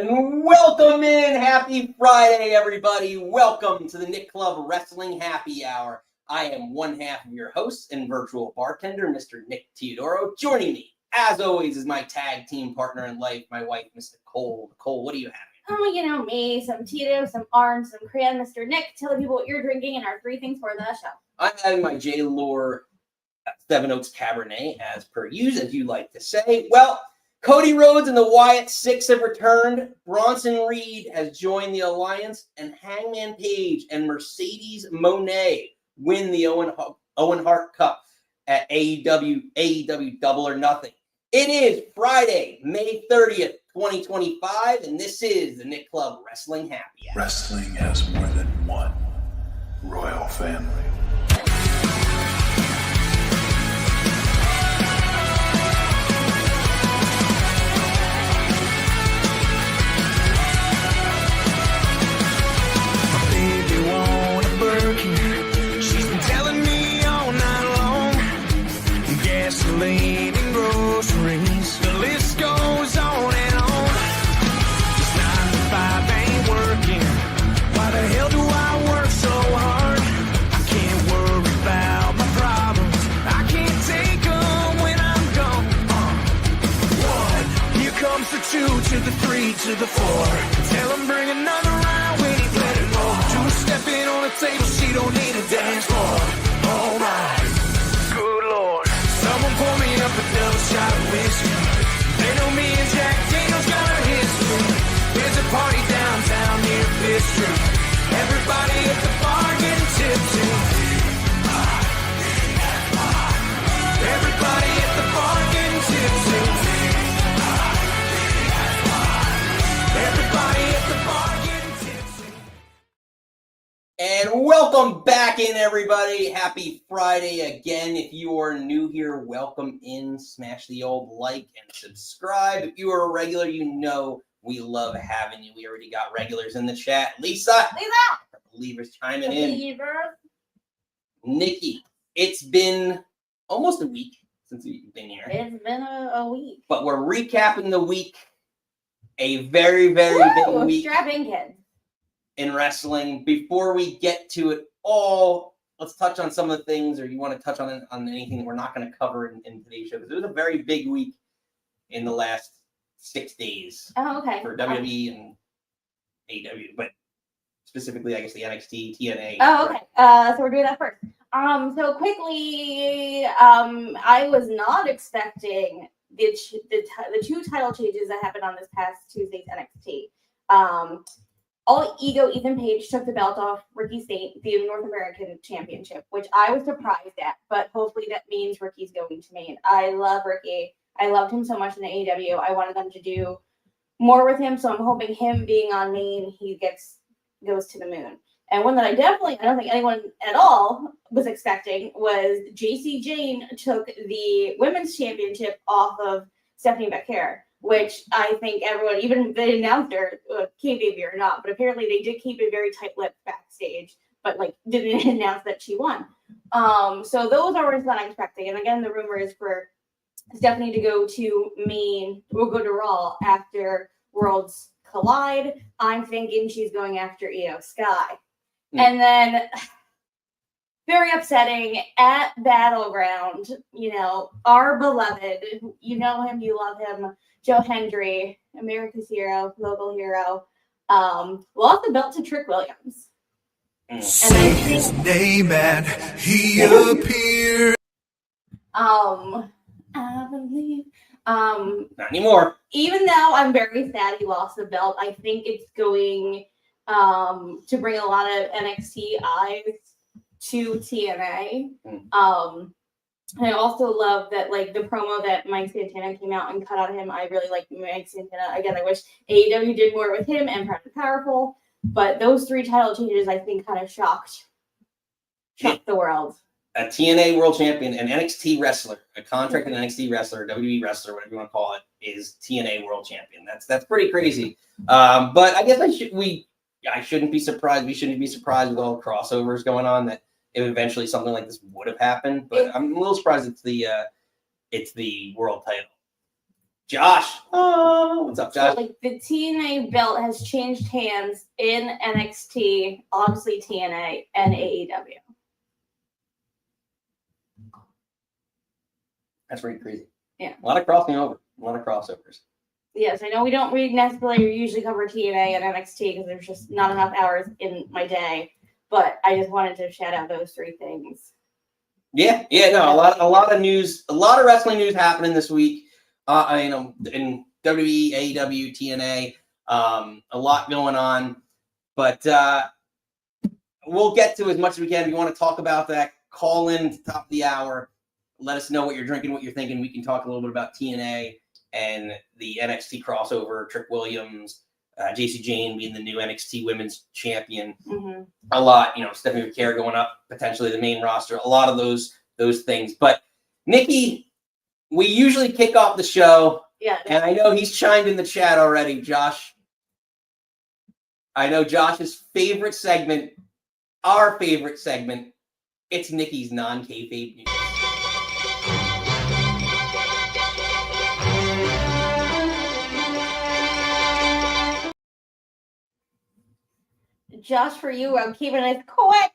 And welcome in. Happy Friday, everybody. Welcome to the Nick Club Wrestling Happy Hour. I am one half of your host and virtual bartender, Mr. Nick Teodoro. Joining me, as always, is my tag team partner in life, my wife, Mr. Cole. Cole, what do you have? Oh, you know me, some Tito, some orange, some crayon. Mr. Nick, tell the people what you're drinking and our three things for the show. I'm having my J. Lore Seven Oaks Cabernet, as per usual, as you like to say. Well, Cody Rhodes and the Wyatt Sicks have returned. Bronson Reed has joined the Alliance, and Hangman Page and Mercedes Moné win the Owen Hart Cup at AEW Double or Nothing. It is Friday, May 30th, 2025, and this is the Nick Club Wrestling Happy Hour. Wrestling has more than one royal family. Gasoline and groceries, the list goes on and on. This 9 to 5 ain't working. Why the hell do I work so hard? I can't worry about my problems. I can't take them when I'm gone. 1, here comes the 2 to the 3 to the 4. Tell him bring another round when he's let it go. 2 stepping on the table, she don't need a dance floor. Oh my. Someone pour me up a double shot of whiskey. They know me and Jack Daniels got a history. There's a party downtown near Fifth Street. Everybody at the bar getting tipsy. Everybody at the bar getting tipsy. Everybody at the bar getting tipsy. And welcome back in, everybody. Happy Friday again. If you are new here, welcome in. Smash the old like and subscribe. If you are a regular, you know we love having you. We already got regulars in the chat. Lisa! Our believers chiming in. Nikki, it's been almost a week since you've been here. It's been a week. But we're recapping the week. A very, very big week. Strap in, kids. In wrestling. Before we get to it all, let's touch on some of the things, or you want to touch on anything that we're not going to cover in today's show, because it was a very big week in the last 6 days. Oh, okay. For WWE and AEW, but specifically, I guess, the NXT, TNA. Oh, okay. So we're doing that first. So quickly, I was not expecting the 2 title changes that happened on this past Tuesday's NXT. All Ego Ethan Page took the belt off Ricky Sane, the North American Championship, which I was surprised at, but hopefully that means Ricky's going to Maine. I love Ricky. I loved him so much in the AEW. I wanted them to do more with him, so I'm hoping him being on Maine, he goes to the moon. And one that I don't think anyone at all was expecting was JC Jane took the Women's Championship off of Stephanie Becker, which I think everyone, even the announcer, kayfabe or not, but apparently they did keep it very tight-lipped backstage, but didn't announce that she won. So those are ones that I'm expecting. And again, the rumor is for Stephanie to go to Maine, or go to Raw after Worlds Collide. I'm thinking she's going after Io Sky. And then, very upsetting, at Battleground, our beloved, you know him, you love him, Joe Hendry, America's hero, local hero, lost the belt to Trick Williams. Say his name and he appeared. I believe. Not anymore. Even though I'm very sad he lost the belt, I think it's going to bring a lot of NXT eyes to TNA. I also love that, the promo that Mike Santana came out and cut on him. I really like Mike Santana. Again, I wish AEW did more with him and Proud and Powerful, but those 3 title changes, I think, kind of shocked the world. A TNA World Champion, an NXT wrestler, a contracted NXT wrestler, WWE wrestler, whatever you want to call it, is TNA World Champion. That's pretty crazy. But I guess I shouldn't be surprised. We shouldn't be surprised with all the crossovers going on that eventually something like this would have happened. But I'm a little surprised it's the world title. Josh. Oh, what's up, So, Josh? like, the TNA belt has changed hands in NXT, obviously TNA, and AEW. That's pretty crazy. Yeah. A lot of crossing over. A lot of crossovers. Yes, I know we don't necessarily usually cover TNA and NXT because there's just not enough hours in my day. But I just wanted to shout out those three things. Yeah, no, a lot of news, a lot of wrestling news happening this week. In WWE, AEW, TNA, a lot going on. But we'll get to as much as we can. If you want to talk about that, call in at the top of the hour. Let us know what you're drinking, what you're thinking. We can talk a little bit about TNA and the NXT crossover. Trick Williams, JC Jane being the new NXT Women's Champion. Mm-hmm. A lot, Stephanie McCare going up, potentially the main roster. A lot of those things. But Nikki, we usually kick off the show. Yeah. And I know he's chimed in the chat already, Josh. I know Josh's favorite segment, our favorite segment, it's Nikki's non-kayfabe news. Josh, for you, I'm keeping it quick.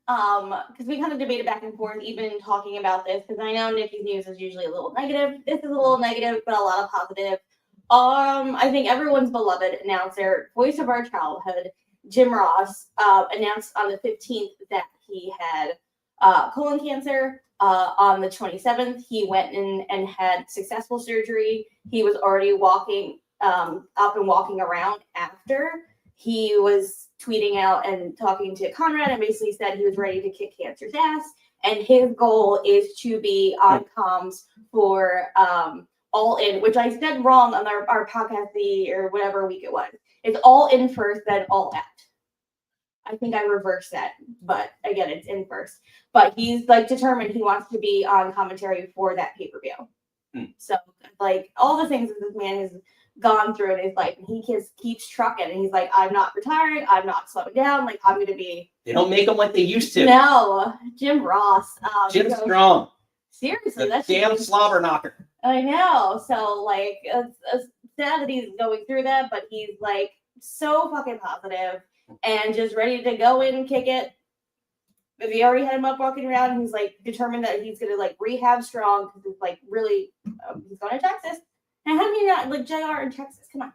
Because we kind of debated back and forth, even talking about this, because I know Nikki's news is usually a little negative. This is a little negative, but a lot of positive. I think everyone's beloved announcer, voice of our childhood, Jim Ross, announced on the 15th that he had colon cancer. On the 27th, he went in and had successful surgery. He was already walking up and walking around after. He was tweeting out and talking to Conrad and basically said he was ready to kick cancer's ass. And his goal is to be on comms for All In, which I said wrong on our podcast or whatever week it was. It's All In first, then All Out. I think I reversed that, but again, it's in first. But he's determined he wants to be on commentary for that pay-per-view. So all the things that this man has gone through in his life, and he keeps trucking, and he's like, I'm not retiring, I'm not slowing down, I'm gonna be. They don't make them like they used to. No, Jim Ross. Jim Strong. Seriously, that's damn slobber knocker. I know. So it's sad that he's going through that, but he's so fucking positive and just ready to go in and kick it. If he already had him up walking around, he's determined that he's gonna rehab strong because he's really he's going to Texas. And how do you not JR in Texas? Come on.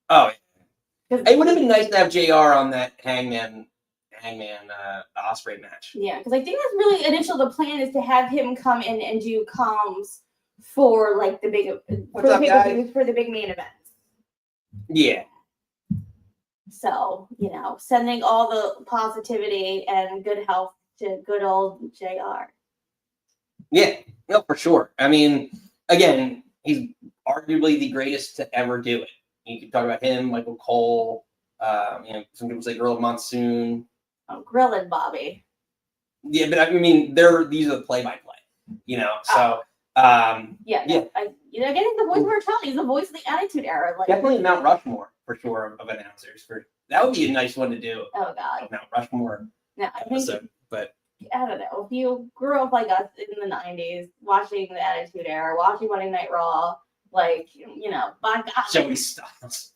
Oh, it would have been nice to have JR on that Hangman Osprey match. Yeah, because I think that's really initial. The plan is to have him come in and do comms for the big for the big main events. Yeah. So sending all the positivity and good health to good old JR. Yeah, no, for sure. I mean, again, he's arguably the greatest to ever do it. You can talk about him, Michael Cole. Some people say Gorilla Monsoon. Oh, Grill and Bobby. Yeah, but I mean, these are the play-by-play. So again, he's the voice of our child. He's the voice of the Attitude Era. Definitely Mount Rushmore for sure of announcers. That would be a nice one to do. Oh God, Mount Rushmore. No, episode, but I don't know. If you grew up like us in the '90s, watching the Attitude Era, watching Monday Night Raw, my God, Joey Styles.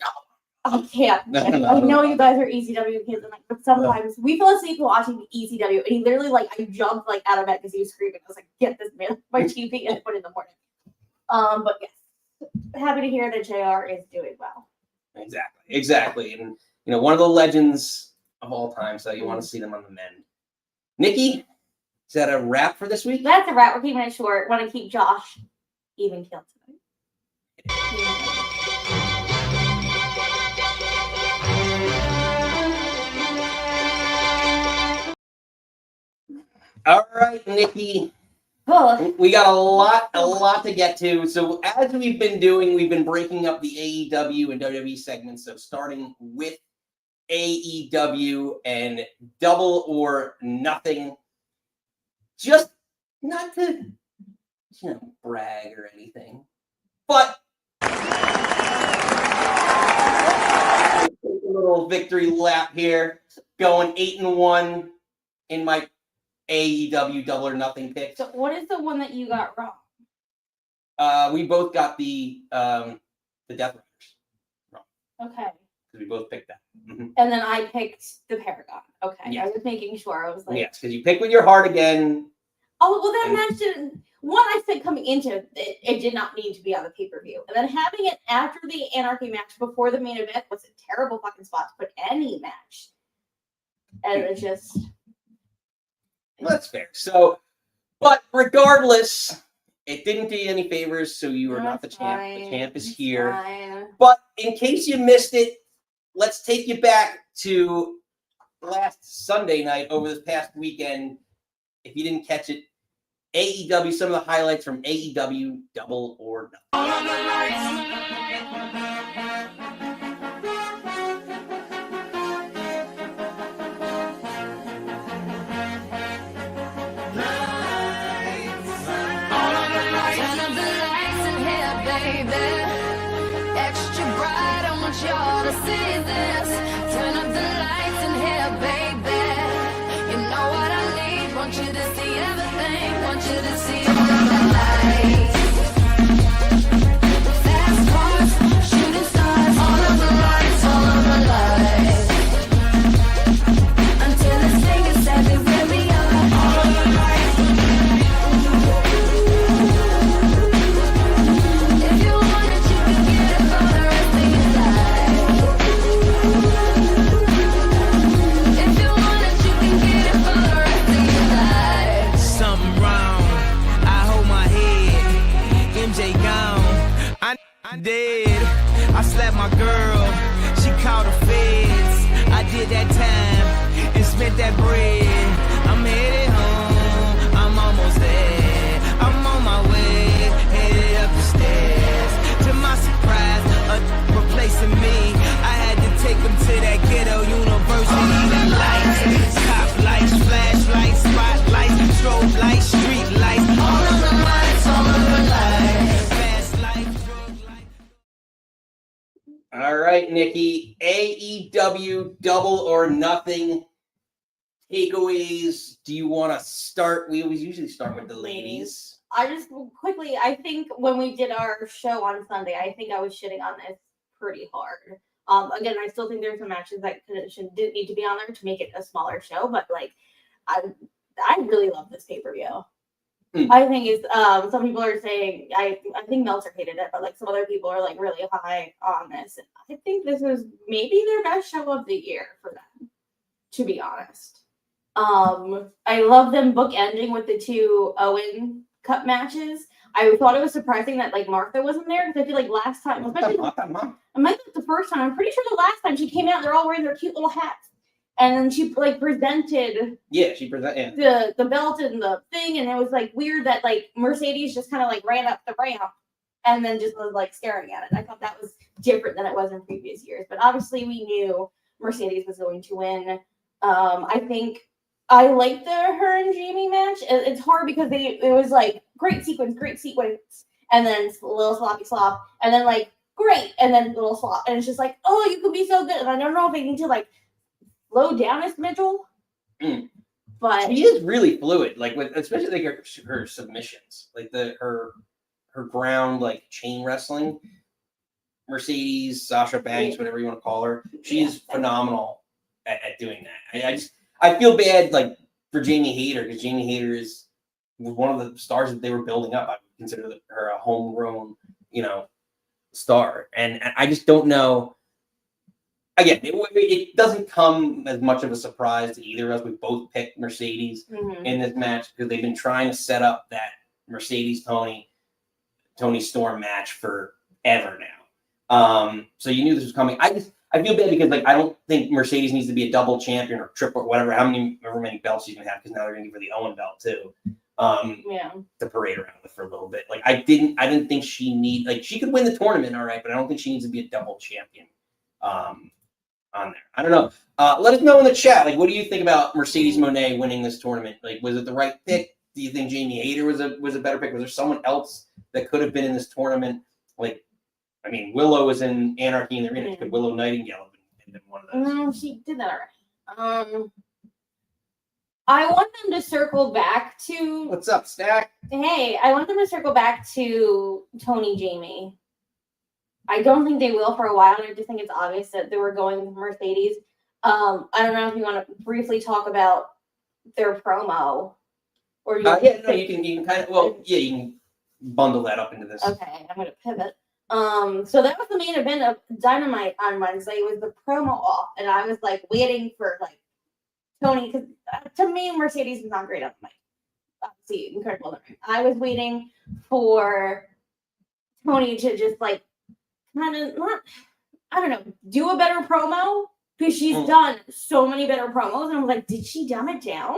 I can't. I know you guys are ECW kids, but sometimes we fell asleep watching ECW, and he literally I jumped out of bed because he was screaming. I was like, "Get this man off my TV and put it in the morning." But yes, happy to hear that JR is doing well. Exactly, and one of the legends of all time. So you want to see them on the mend. Nikki, is that a wrap for this week? That's a wrap. We're keeping it short. Want to keep Josh even killed tonight. All right, Nikki. Oh. We got a lot to get to. So as we've been doing, we've been breaking up the AEW and WWE segments. So starting with AEW and Double or Nothing. Just not to brag or anything, but a little victory lap here, going 8-1 in my AEW Double or Nothing pick. So what is the one that you got wrong? We both got the Death Riders. Okay. We both picked that. Mm-hmm. And then I picked the Paragon. Okay. Yes. I was making sure. I was like, yes, because you picked with your heart again. oh, well, that match didn't. One, I said coming into it, it did not need to be on the pay-per-view. And then having it after the Anarchy match before the main event was a terrible fucking spot to put any match. And it just. Well, that's fair. So, but regardless, it didn't do you any favors, so you are not the champ. The champ is here. Fine. But in case you missed it, let's take you back to last Sunday night over this past weekend. If you didn't catch it, AEW, some of the highlights from AEW Double or Nothing. Y'all to see this. Turn up the lights in here, baby. You know what I need. Want you to see everything. Want you to see all of the lights. Fast cars, shooting stars. All of the lights, all of the lights. Until the singer says it really are. All of the lights. If you want it, you can get it for the rest of your life. I did. I slapped my girl. She called the feds. I did that time and spent that bread. I'm headed home. I'm almost there. I'm on my way, headed up the stairs. To my surprise, replacing me. I had to take him to that ghetto university. The lights, cop lights, flashlights, spotlights, strobe lights, street lights. All of the lights, all of the lights. All right, Nikki. AEW Double or Nothing takeaways. Do you want to start? We always usually start with the ladies. I just quickly, I think when we did our show on Sunday, I think I was shitting on this pretty hard. Again, I still think there's some matches that didn't need to be on there to make it a smaller show, but like, I really love this pay-per-view. I think it's some people are saying I think Meltzer hated it, but like some other people are like really high on this. And I think this is maybe their best show of the year for them, to be honest. I love them bookending with the two Owen Cup matches. I thought it was surprising that like Martha wasn't there because I feel like last time, especially it might be the first time. I'm pretty sure the last time she came out, they're all wearing their cute little hats. And then she like presented the belt and the thing, and it was like weird that like Mercedes just kind of like ran up the ramp and then just was like staring at it. I thought that was different than it was in previous years, but obviously we knew Mercedes was going to win. I think I liked her and Jamie match. It's hard because it was like great sequence, and then a little sloppy slop, and then like great, and then a little slop, and it's just like, oh, you could be so good, and I don't know if I need to like slow down as Mitchell, but she is really fluid, like with especially like her submissions, like her ground like chain wrestling. Mercedes, Sasha Banks, whatever you want to call her, she's phenomenal at doing that. I feel bad like for Jamie Hayter because Jamie Hayter was one of the stars that they were building up. I would consider her a homegrown, star, and I just don't know. Again, it doesn't come as much of a surprise to either of us. We both picked Mercedes in this match because they've been trying to set up that Mercedes Tony Storm match forever now. So you knew this was coming. I feel bad because like I don't think Mercedes needs to be a double champion or triple or whatever. However many belts she's gonna have because now they're gonna give her the Owen belt too. To parade around with for a little bit. Like I didn't think she could win the tournament, all right, but I don't think she needs to be a double champion. On there. I don't know. Let us know in the chat. Like, what do you think about Mercedes Moné winning this tournament? Like, was it the right pick? Do you think Jamie Hayter was a better pick? Was there someone else that could have been in this tournament? Like, I mean, Willow was in Anarchy in the Arena. Could Willow Nightingale have been one of those? No, she did that already. I want them to circle back to. What's up, Stack? Hey, I want them to circle back to Tony Jamie. I don't think they will for a while. I just think it's obvious that they were going with Mercedes. I don't know if you want to briefly talk about their promo, or No, you can kind of you can bundle that up into this. Okay, I'm gonna pivot. So that was the main event of Dynamite on Wednesday. It was the promo off, and I was like waiting for like Tony, because to me Mercedes is not great on the mic. Obviously, incredible. I was waiting for Tony to just like kind of not, I don't know, do a better promo, because she's done so many better promos, and I was like, did she dumb it down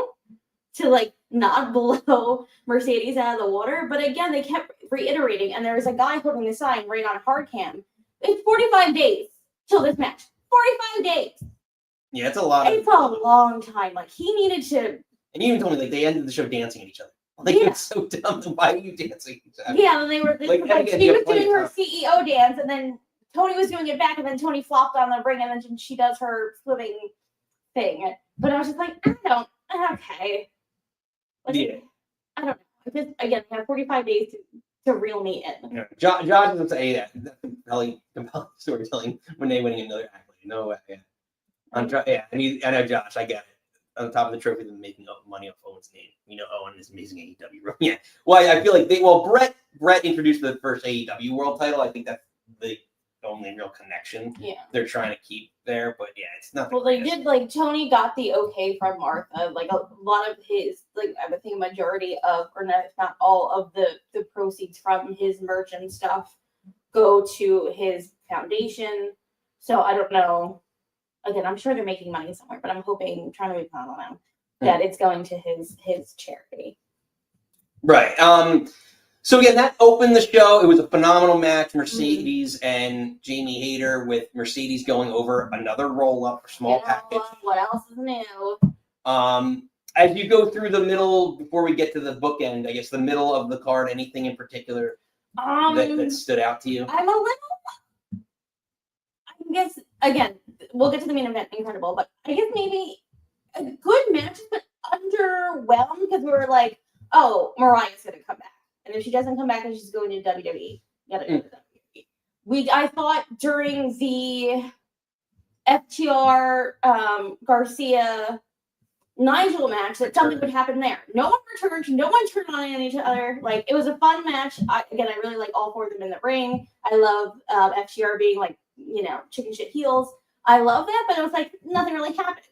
to like not blow Mercedes out of the water? But again, they kept reiterating, and there was a guy holding the sign right on hard cam. It's 45 days till this match. 45 days. Yeah, it's a lot. It's a long time. Like, he needed to. And even told me like they ended the show dancing at each other. Like, it's so dumb. Why are you dancing? Yeah, and they were Like, like again, she you was have plenty doing of her time. CEO dance, and then Tony was doing it back, and then Tony flopped on the ring, and then she does her swimming thing. But I was just like, okay. Like, Yeah. I don't know. Just, again, they have 45 days to reel me in. Yeah. Josh doesn't say that. That's compelling storytelling when they winning another accolade. No way. Yeah. I know Josh. I get it. On top of the trophy, they're making up money off Owen's name. You know, Owen is amazing AEW. Yeah. Well, I feel like Brett introduced the first AEW world title. I think that's the only real connection they're trying to keep there. But yeah, it's nothing. Well, they did, like, Tony got the okay from Martha. Like, a lot of his, like, I would think majority of, or not, if not all of the proceeds from his merch and stuff go to his foundation. So I don't know. Again, I'm sure they're making money somewhere, but I'm hoping, trying to be calm on him, that it's going to his charity. Right. So again, that opened the show. It was a phenomenal match. Mercedes and Jamie Hayter, with Mercedes going over another roll-up or small package. What else is new? As you go through the middle, before we get to the bookend, I guess the middle of the card, anything in particular that stood out to you? I'm a little, I guess, again, we'll get to the main event, incredible, but I guess maybe a good match, but underwhelmed, because we were like, oh, Mariah's going to come back. And if she doesn't come back, then she's going to WWE. I thought during the FTR Garcia Nigel match that something would happen there. No one returned. No one turned on each other. Like, it was a fun match. I really like all four of them in the ring. I love FTR being like, chicken shit heels. I love that, but it was like nothing really happened.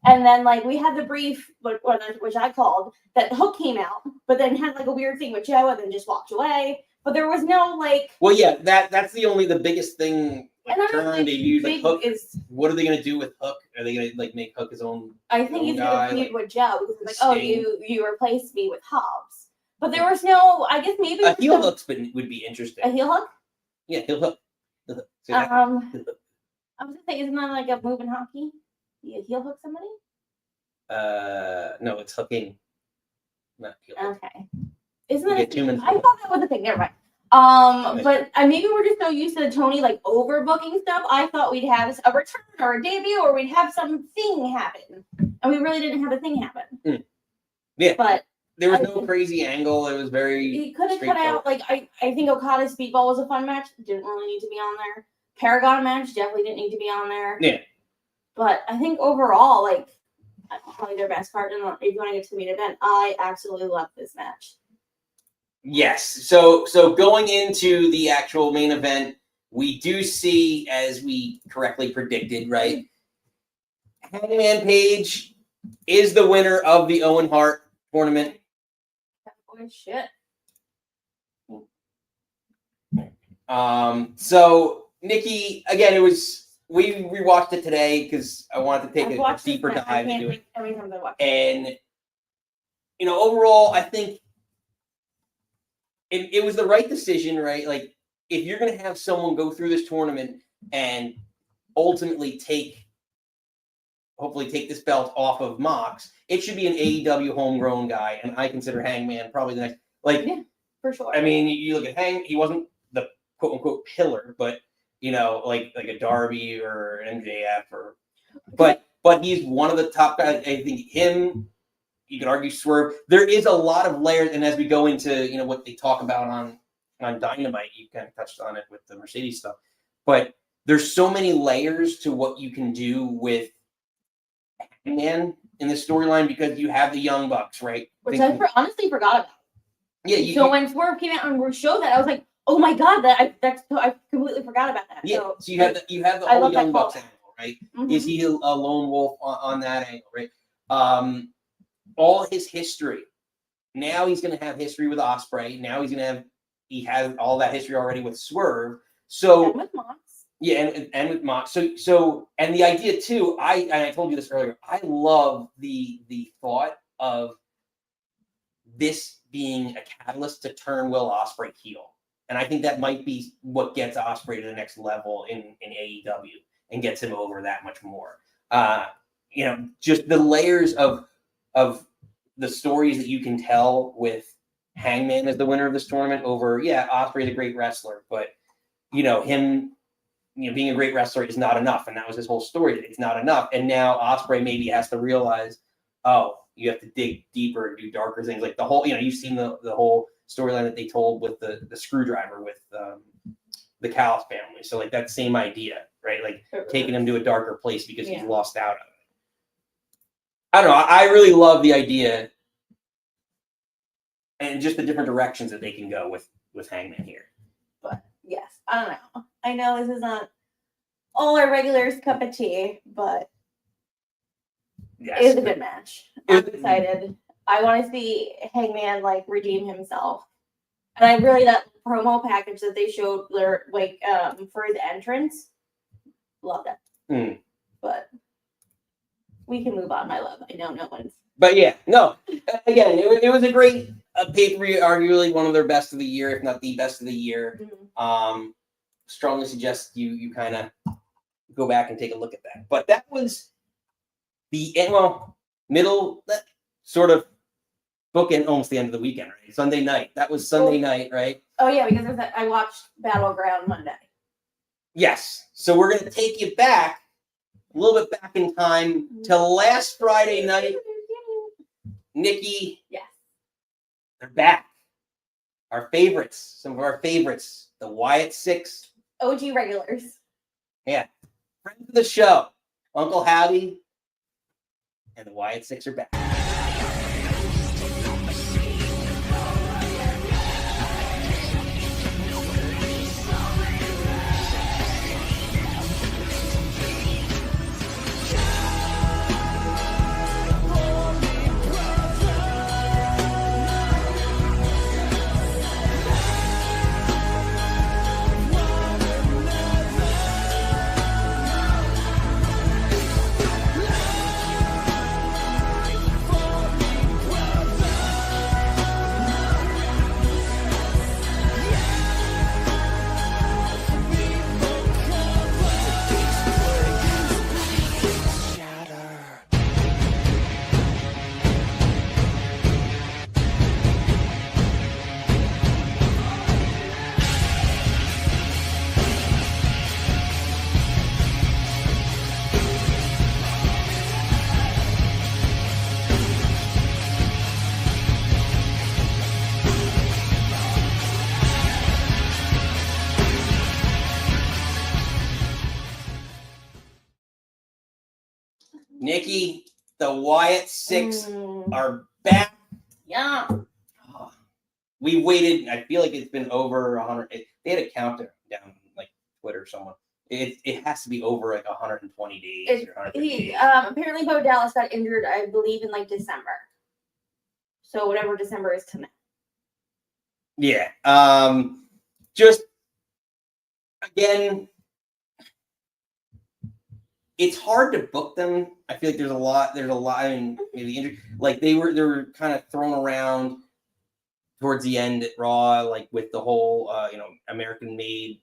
And then, like, we had the brief, which I called, that Hook came out, but then had like a weird thing with Joe, and then just walked away. But there was no like. Well, yeah, that's the biggest thing. Like, turn they use like Hook. What are they gonna do with Hook? Are they gonna like make Hook his own? I think he's gonna feud with Joe, because it's like, you replaced me with Hobbs. But there was no. I guess maybe a heel Hook would be interesting. A heel Hook. Yeah, heel Hook. I was gonna say, isn't that like a move in hockey? You heel hook somebody? No, it's hooking. Not heel hook. Okay. Isn't that I thought that was a thing. Never mind. But maybe we're just so used to Tony like overbooking stuff. I thought we'd have a return or a debut, or we'd have something happen, and we really didn't have a thing happen. Yeah, but there was no crazy angle. It was very. He could have cut out like I think Okada's Speedball was a fun match. Didn't really need to be on there. Paragon match definitely didn't need to be on there. Yeah. But I think overall, like, probably their best card. And if you want to get to the main event, I absolutely love this match. Yes. So going into the actual main event, we do see, as we correctly predicted, right? Hangman Page is the winner of the Owen Hart tournament. Boy, shit. So Nikki, again, we rewatched it today because I wanted to take a deeper dive into it. And overall, I think it was the right decision, right? Like, if you're going to have someone go through this tournament and ultimately hopefully take this belt off of Mox, it should be an AEW homegrown guy, and I consider Hangman probably the next. Like, yeah, for sure. I mean, you look at He wasn't the quote unquote pillar, but like a Darby or an MJF but he's one of the top guys. I think him, you could argue Swerve. There is a lot of layers, and as we go into what they talk about on Dynamite, you kind of touched on it with the Mercedes stuff. But there's so many layers to what you can do with Hangman in this storyline because you have the Young Bucks, right? Which I honestly forgot about. Yeah. So when Swerve came out and showed that, I was like, "Oh my god, I completely forgot about that." Yeah. So you have the whole Young Bucks angle, right? Mm-hmm. Is he a lone wolf on that angle, right? All his history. Now he's going to have history with Ospreay. Now he has all that history already with Swerve. So and with Mox. Yeah, and with Mox. So and the idea too, I told you this earlier, I love the thought of this being a catalyst to turn Will Ospreay heel. And I think that might be what gets Ospreay to the next level in AEW and gets him over that much more. Just the layers of the stories that you can tell with Hangman as the winner of this tournament over, Ospreay's a great wrestler, but him being a great wrestler is not enough. And that was his whole story. It's not enough. And now Ospreay maybe has to realize, you have to dig deeper and do darker things. Like the whole, you've seen the whole storyline that they told with the screwdriver with the Callis family. So like that same idea, right? Like taking him to a darker place because he's lost out on it. I don't know. I really love the idea and just the different directions that they can go with Hangman here. But yes, I don't know. I know this is not all our regulars' cup of tea, but Yes. it was a good match. I'm excited. I want to see Hangman redeem himself. And I really that promo package that they showed for his entrance, loved it. But we can move on, my love. I know no one's. But again, it was a great pay-per-view, arguably one of their best of the year, if not the best of the year. Mm-hmm. Strongly suggest you kind of go back and take a look at that. But that was the middle, sort of bookend, almost the end of the weekend, right? Sunday night. That was Sunday night, right? Oh yeah, because I watched Battleground Monday. Yes. So we're gonna take you back a little bit back in time to last Friday night. Nikki, yes, they're back. Our favorites, some of our favorites, the Wyatt Sicks. OG regulars. Yeah. Friends of the show, Uncle Howdy and the Wyatt Sicks are back. Nikki, the Wyatt Sicks are back. Yeah. We waited. I feel like it's been over 100. They had a countdown down like Twitter or someone. It has to be over 120 days or 150 days. Apparently Bo Dallas got injured, I believe, in December. So whatever December is coming. Yeah. Just again, it's hard to book them. I feel like there's a lot. I mean, maybe injury. Like they were kind of thrown around towards the end at Raw, with the whole American-made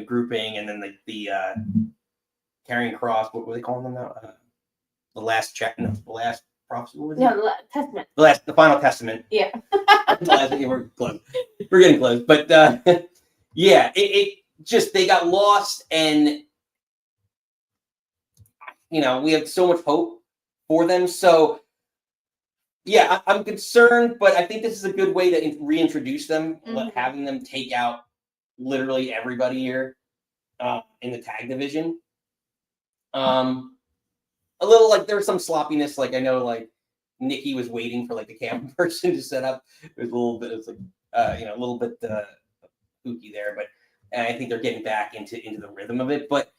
grouping, and then the Carrying Cross. What were they calling them now? The last prophecy. What was it? No, the Testament. The final testament. Yeah. We're close. We're getting close, but yeah, it just they got lost, and we have so much hope for them. So Yeah, I'm concerned, but I think this is a good way to reintroduce them, Mhm. having them take out literally everybody here in the tag division. A little like there's some sloppiness. Like I know, like Nikki was waiting for like the camera person to set up. It was a little bit, it's like a little bit spooky there, but I think they're getting back into the rhythm of it. But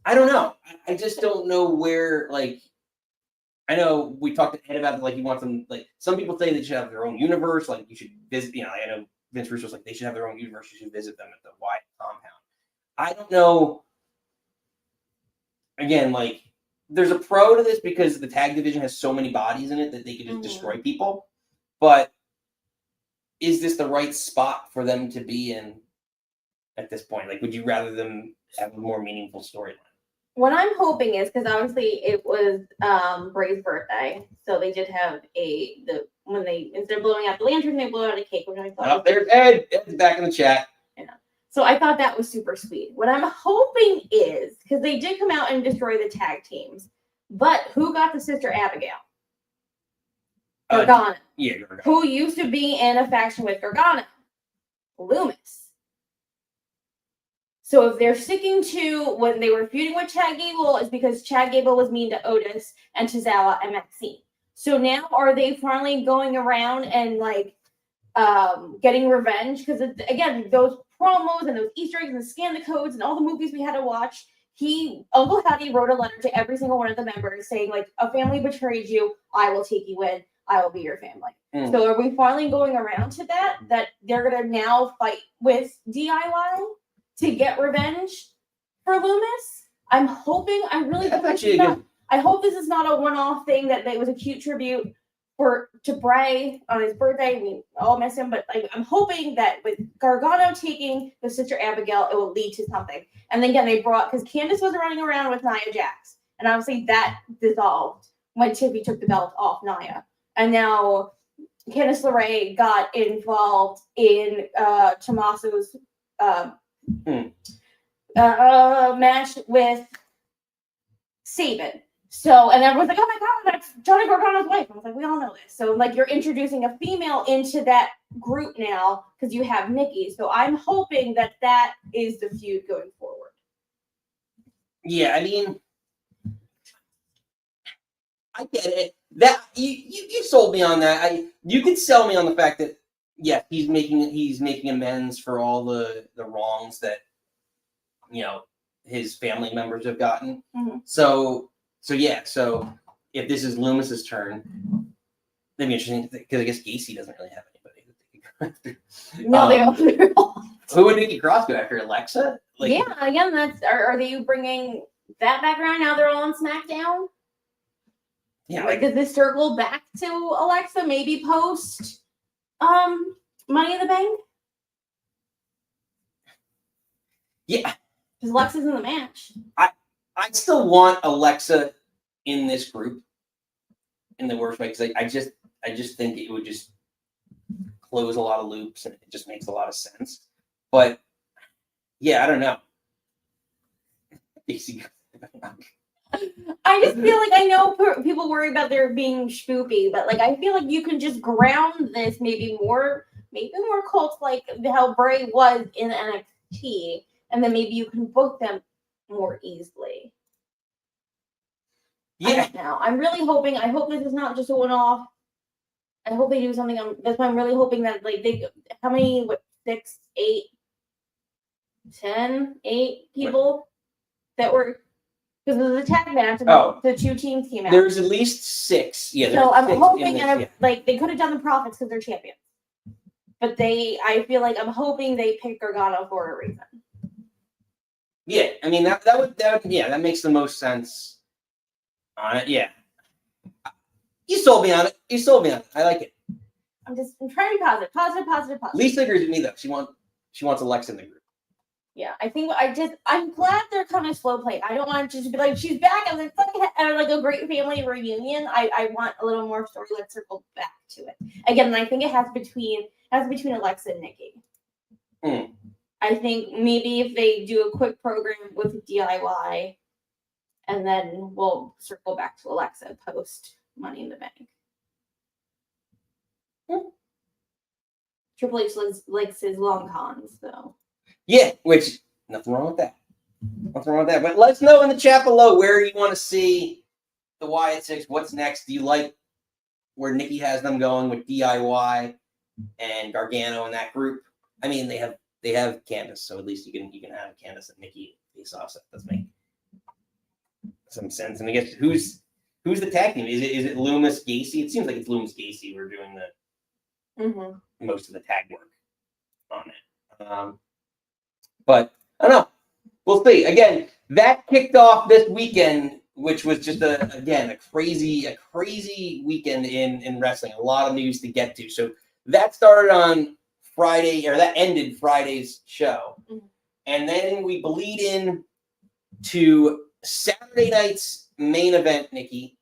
I don't know. I just don't know where. Like I know we talked to Ed about it, like he wants them. Like some people say they should have their own universe. Like you should visit. I know Vince Russo's like they should have their own universe. You should visit them at the Wyatt compound. I don't know. Again, like there's a pro to this because the tag division has so many bodies in it that they can just destroy people. But is this the right spot for them to be in at this point? Like, would you rather them have a more meaningful storyline? What I'm hoping is because obviously it was Bray's birthday, so they did have when they instead of blowing out the lantern, they blew out a cake. Which I thought There's Ed. Ed's back in the chat. So I thought that was super sweet. What I'm hoping is, because they did come out and destroy the tag teams, but who got the sister Abigail? Gargano. Yeah, Gargano. Who used to be in a faction with Gargano? Loomis. So if they're sticking to when they were feuding with Chad Gable, it's because Chad Gable was mean to Otis and Tozawa and Maxine. So now are they finally going around and like getting revenge? Because again, those promos and those Easter eggs and the scan the codes and all the movies we had to watch, Uncle Howdy wrote a letter to every single one of the members saying like, a family betrayed you, I will take you in, I will be your family. So are we finally going around to that they're gonna now fight with DIY to get revenge for Loomis? I'm hoping, I really hope I hope this is not a one-off thing, that it was a cute tribute to Bray on his birthday. We all miss him, but I'm hoping that with Gargano taking the sister Abigail, it will lead to something. And then again, they brought, because Candice was running around with Nia Jax, and obviously that dissolved when Tiffy took the belt off Nia. And now Candice LeRae got involved in Tommaso's match with Sabin. So, and everyone's like, oh my God, that's Johnny Gargano's wife. I was like, we all know this. So, like, you're introducing a female into that group now because you have Nikki. So, I'm hoping that is the feud going forward. Yeah, I mean, I get it. That you sold me on that. You could sell me on the fact that he's making amends for all the wrongs that his family members have gotten. So if this is Loomis's turn, that'd be interesting because I guess Gacy doesn't really have anybody. No, they don't. Who would Nikki Cross go after? Alexa? Again, are they bringing that back around now? They're all on SmackDown. Yeah, does this circle back to Alexa? Maybe post Money in the Bank. Yeah, because Alexa's in the match. I still want Alexa in this group in the worst way because I just think it would just close a lot of loops and it just makes a lot of sense. But yeah, I don't know. I just feel like I know people worry about there being spoopy, but like I feel like you can just ground this maybe more cult like how Bray was in NXT, and then maybe you can book them more easily. Yeah. I don't know. I'm really hoping. I hope this is not just a one-off. I hope they do something. That's why I'm really hoping that like how many 6, 8, 10, 8 people that were. Because it was a tag match, and the two teams came out. There's at least 6. Yeah. So I'm hoping, they could have done the Profits because they're champions, but I feel like I'm hoping they picked Gargano for a reason. Yeah, I mean that that makes the most sense. Yeah. You sold me on it. I like it. I'm trying to be positive. Lisa agrees with me though. She wants Alexa in the group. Yeah, I think I'm glad they're kind of slow play. I don't want to just be like, she's back. I'm like a great family reunion. I want a little more story. Let's circle back to it. Again, I think it has between Alexa and Nikki. I think maybe if they do a quick program with DIY, and then we'll circle back to Alexa post Money in the Bank. Triple H likes his long cons, so. Yeah, which nothing wrong with that. Nothing wrong with that. But let us know in the chat below where you want to see the Wyatt Sicks. What's next? Do you like where Nikki has them going with DIY and Gargano and that group? I mean, they have Candace, so at least you can have Candace and Nikki face off. So that does make some sense. And I guess who's the tag team? Is it Loomis Gacy? It seems like it's Loomis Gacy. We're doing the most of the tag work on it. But I don't know. We'll see. Again, that kicked off this weekend, which was just a crazy weekend in wrestling. A lot of news to get to. So that started on Friday, or that ended Friday's show. And then we bleed in to Saturday night's main event, Nikki.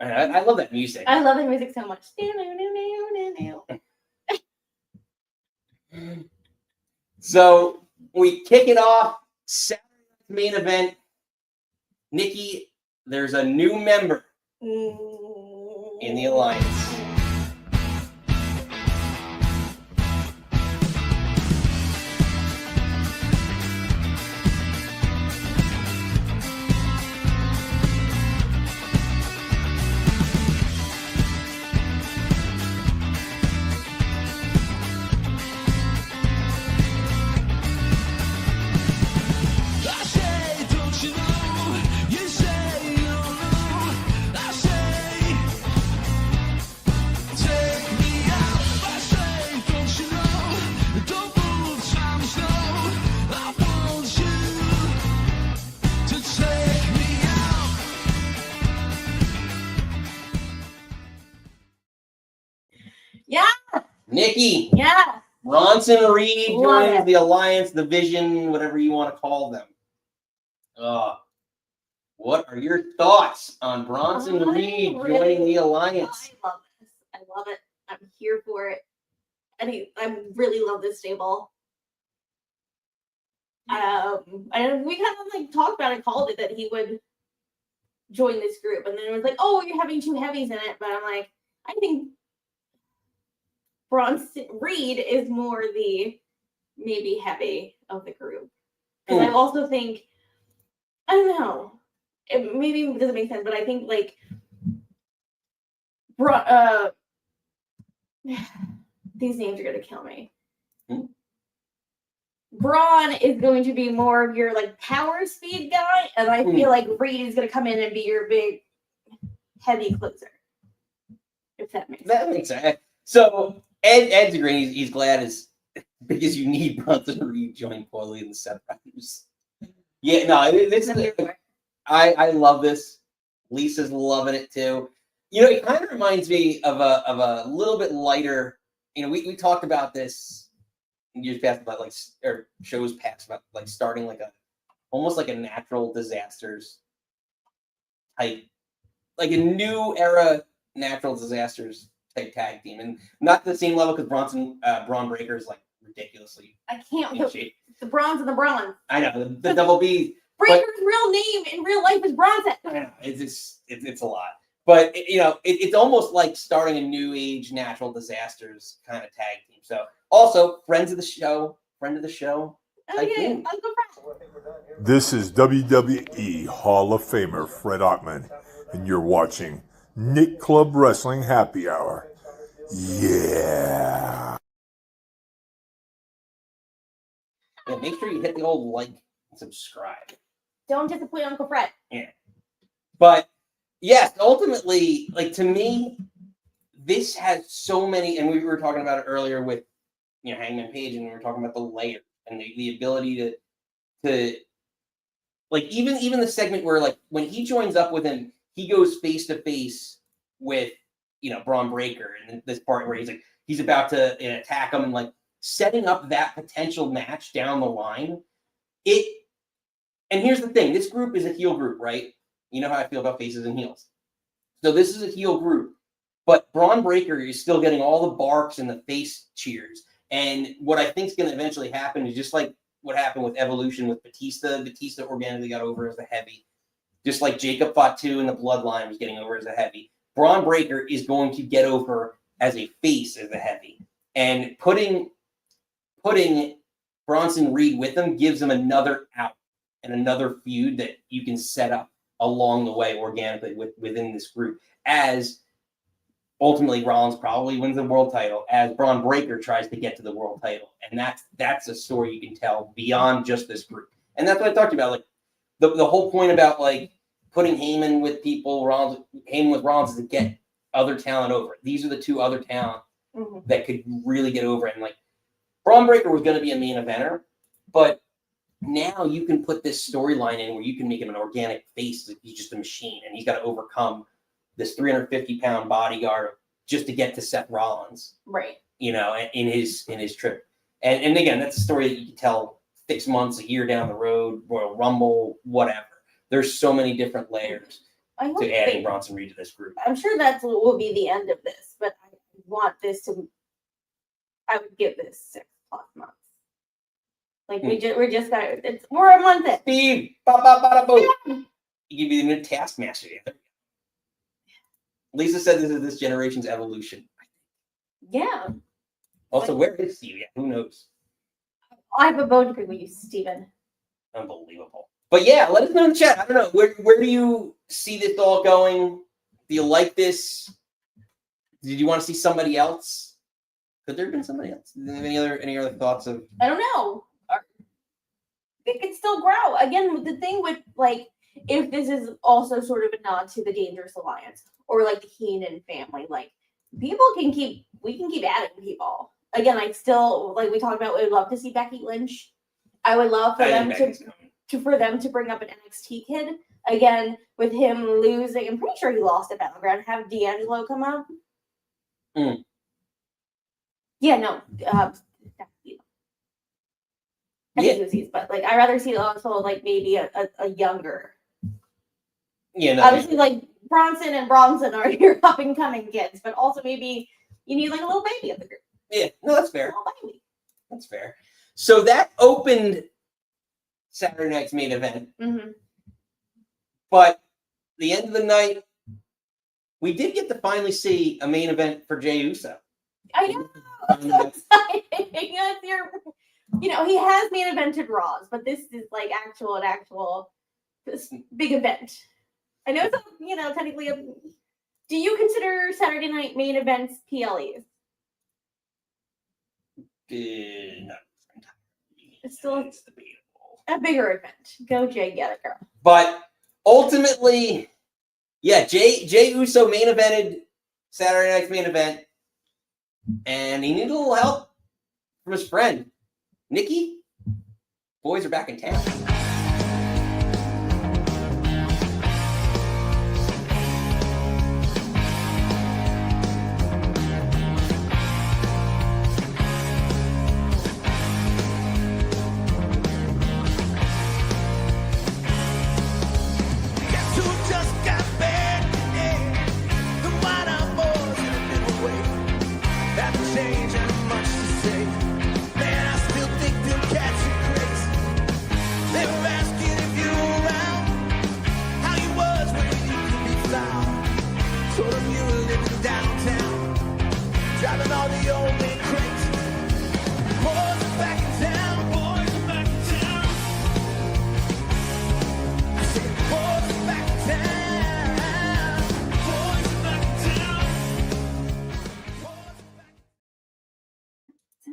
I love that music. I love the music so much. So we kick it off. Saturday night's main event. Nikki, there's a new member in the alliance. Nikki. Yeah. Bronson Reed Love joins it. the Alliance, the Vision, whatever you want to call them. What are your thoughts on Bronson Reed joining the Alliance? I love this. I love it. I'm here for it. I really love this stable. And we kind of like talked about it, called it that he would join this group, and then it was like, oh, you're having two heavies in it. But I'm like, I think Bronson Reed is more the maybe heavy of the group. Because I also think, I don't know, it maybe doesn't make sense, but I think like these names are gonna kill me. Braun is going to be more of your like power speed guy, and I feel like Reed is gonna come in and be your big heavy closer. If that makes sense. That makes sense. So Ed's agreeing. He's glad because you need Bronson Reed join Coily and Seth Rollins. Yeah, no, this is. I love this. Lisa's loving it too. You know, it kind of reminds me of a little bit lighter. You know, we talked about this years past about like or shows past about like starting like almost like a natural disasters type, like a new era natural disasters type tag team, and not the same level because Braun Breaker is like ridiculously. I can't. in shape. The Bronze and the Bronze. I know the double B. Breaker's real name in real life is Bronson. I know it's a lot, but it's almost like starting a new age natural disasters kind of tag team. So also friend of the show. Okay, team. Uncle Fred. This is WWE Hall of Famer Fred Ottman, and you're watching Nick Club Wrestling Happy Hour. Yeah. Yeah, make sure you hit the old like and subscribe. Don't disappoint Uncle Fred. Yeah. But yes, ultimately, like to me, this has so many, and we were talking about it earlier with Hangman Page, and we were talking about the layer and the ability to like even the segment where like when he joins up with him, he goes face to face with Braun Breaker, and this part where he's about to attack him and like setting up that potential match down the line. And here's the thing, this group is a heel group, right? You know how I feel about faces and heels. So this is a heel group, but Braun Breaker is still getting all the barks and the face cheers. And what I think is going to eventually happen is just like what happened with Evolution with Batista. Batista organically got over as a heavy. Just like Jacob Fatu in the Bloodline was getting over as a heavy. Braun Breaker is going to get over as a face as a heavy, and putting Bronson Reed with him gives him another out and another feud that you can set up along the way organically within this group. As ultimately Rollins probably wins the world title, as Braun Breaker tries to get to the world title, and that's a story you can tell beyond just this group. And that's what I talked about, like the whole point about like putting Heyman with people, Heyman with Rollins is to get other talent over. These are the two other talent that could really get over it. And like Braun Breaker was going to be a main eventer, but now you can put this storyline in where you can make him an organic face. He's just a machine, and he's got to overcome this 350-pound bodyguard just to get to Seth Rollins, right? You know, in his trip. And again, that's a story that you can tell 6 months, a year down the road, Royal Rumble, whatever. There's so many different layers to adding Bronson Reed to this group. I'm sure that will be the end of this, but I want this to. I would give this 6+ months. Like we're just got we're a month in. Steve, you can be the new Taskmaster. Lisa said this is this generation's evolution. Yeah. Also, where is Steve? Yeah, who knows? I have a bone to pick with you, Steven. Unbelievable. But yeah, let us know in the chat. I don't know. Where do you see this all going? Do you like this? Did you want to see somebody else? Could there have been somebody else? Any other thoughts of? I don't know. It could still grow. Again, the thing with like, if this is also sort of a nod to the Dangerous Alliance or like the Heenan family, like we can keep adding people. Again, I still like we talked about. I would love to see Becky Lynch. I would love for them to bring up an NXT kid again with him losing. I'm pretty sure he lost at Battleground. Have D'Angelo come up. Yeah, no. I think it was but like I'd rather see also like maybe a younger. Yeah, no. Obviously, like Bronson are your up and coming kids, but also maybe you need like a little baby in the group. Yeah, no, that's fair. Baby. That's fair. So that opened Saturday night's main event, but the end of the night, we did get to finally see a main event for Jey Uso. I know. It's so exciting. You know, he has main evented Raws, but this is like actual this big event. I know it's technically do you consider Saturday night main events PLEs? No. It's still debatable. A bigger event. Go Jay, get it, girl. But ultimately, yeah, Jey Uso main evented Saturday night's main event, and he needed a little help from his friend. Nikki, boys are back in town.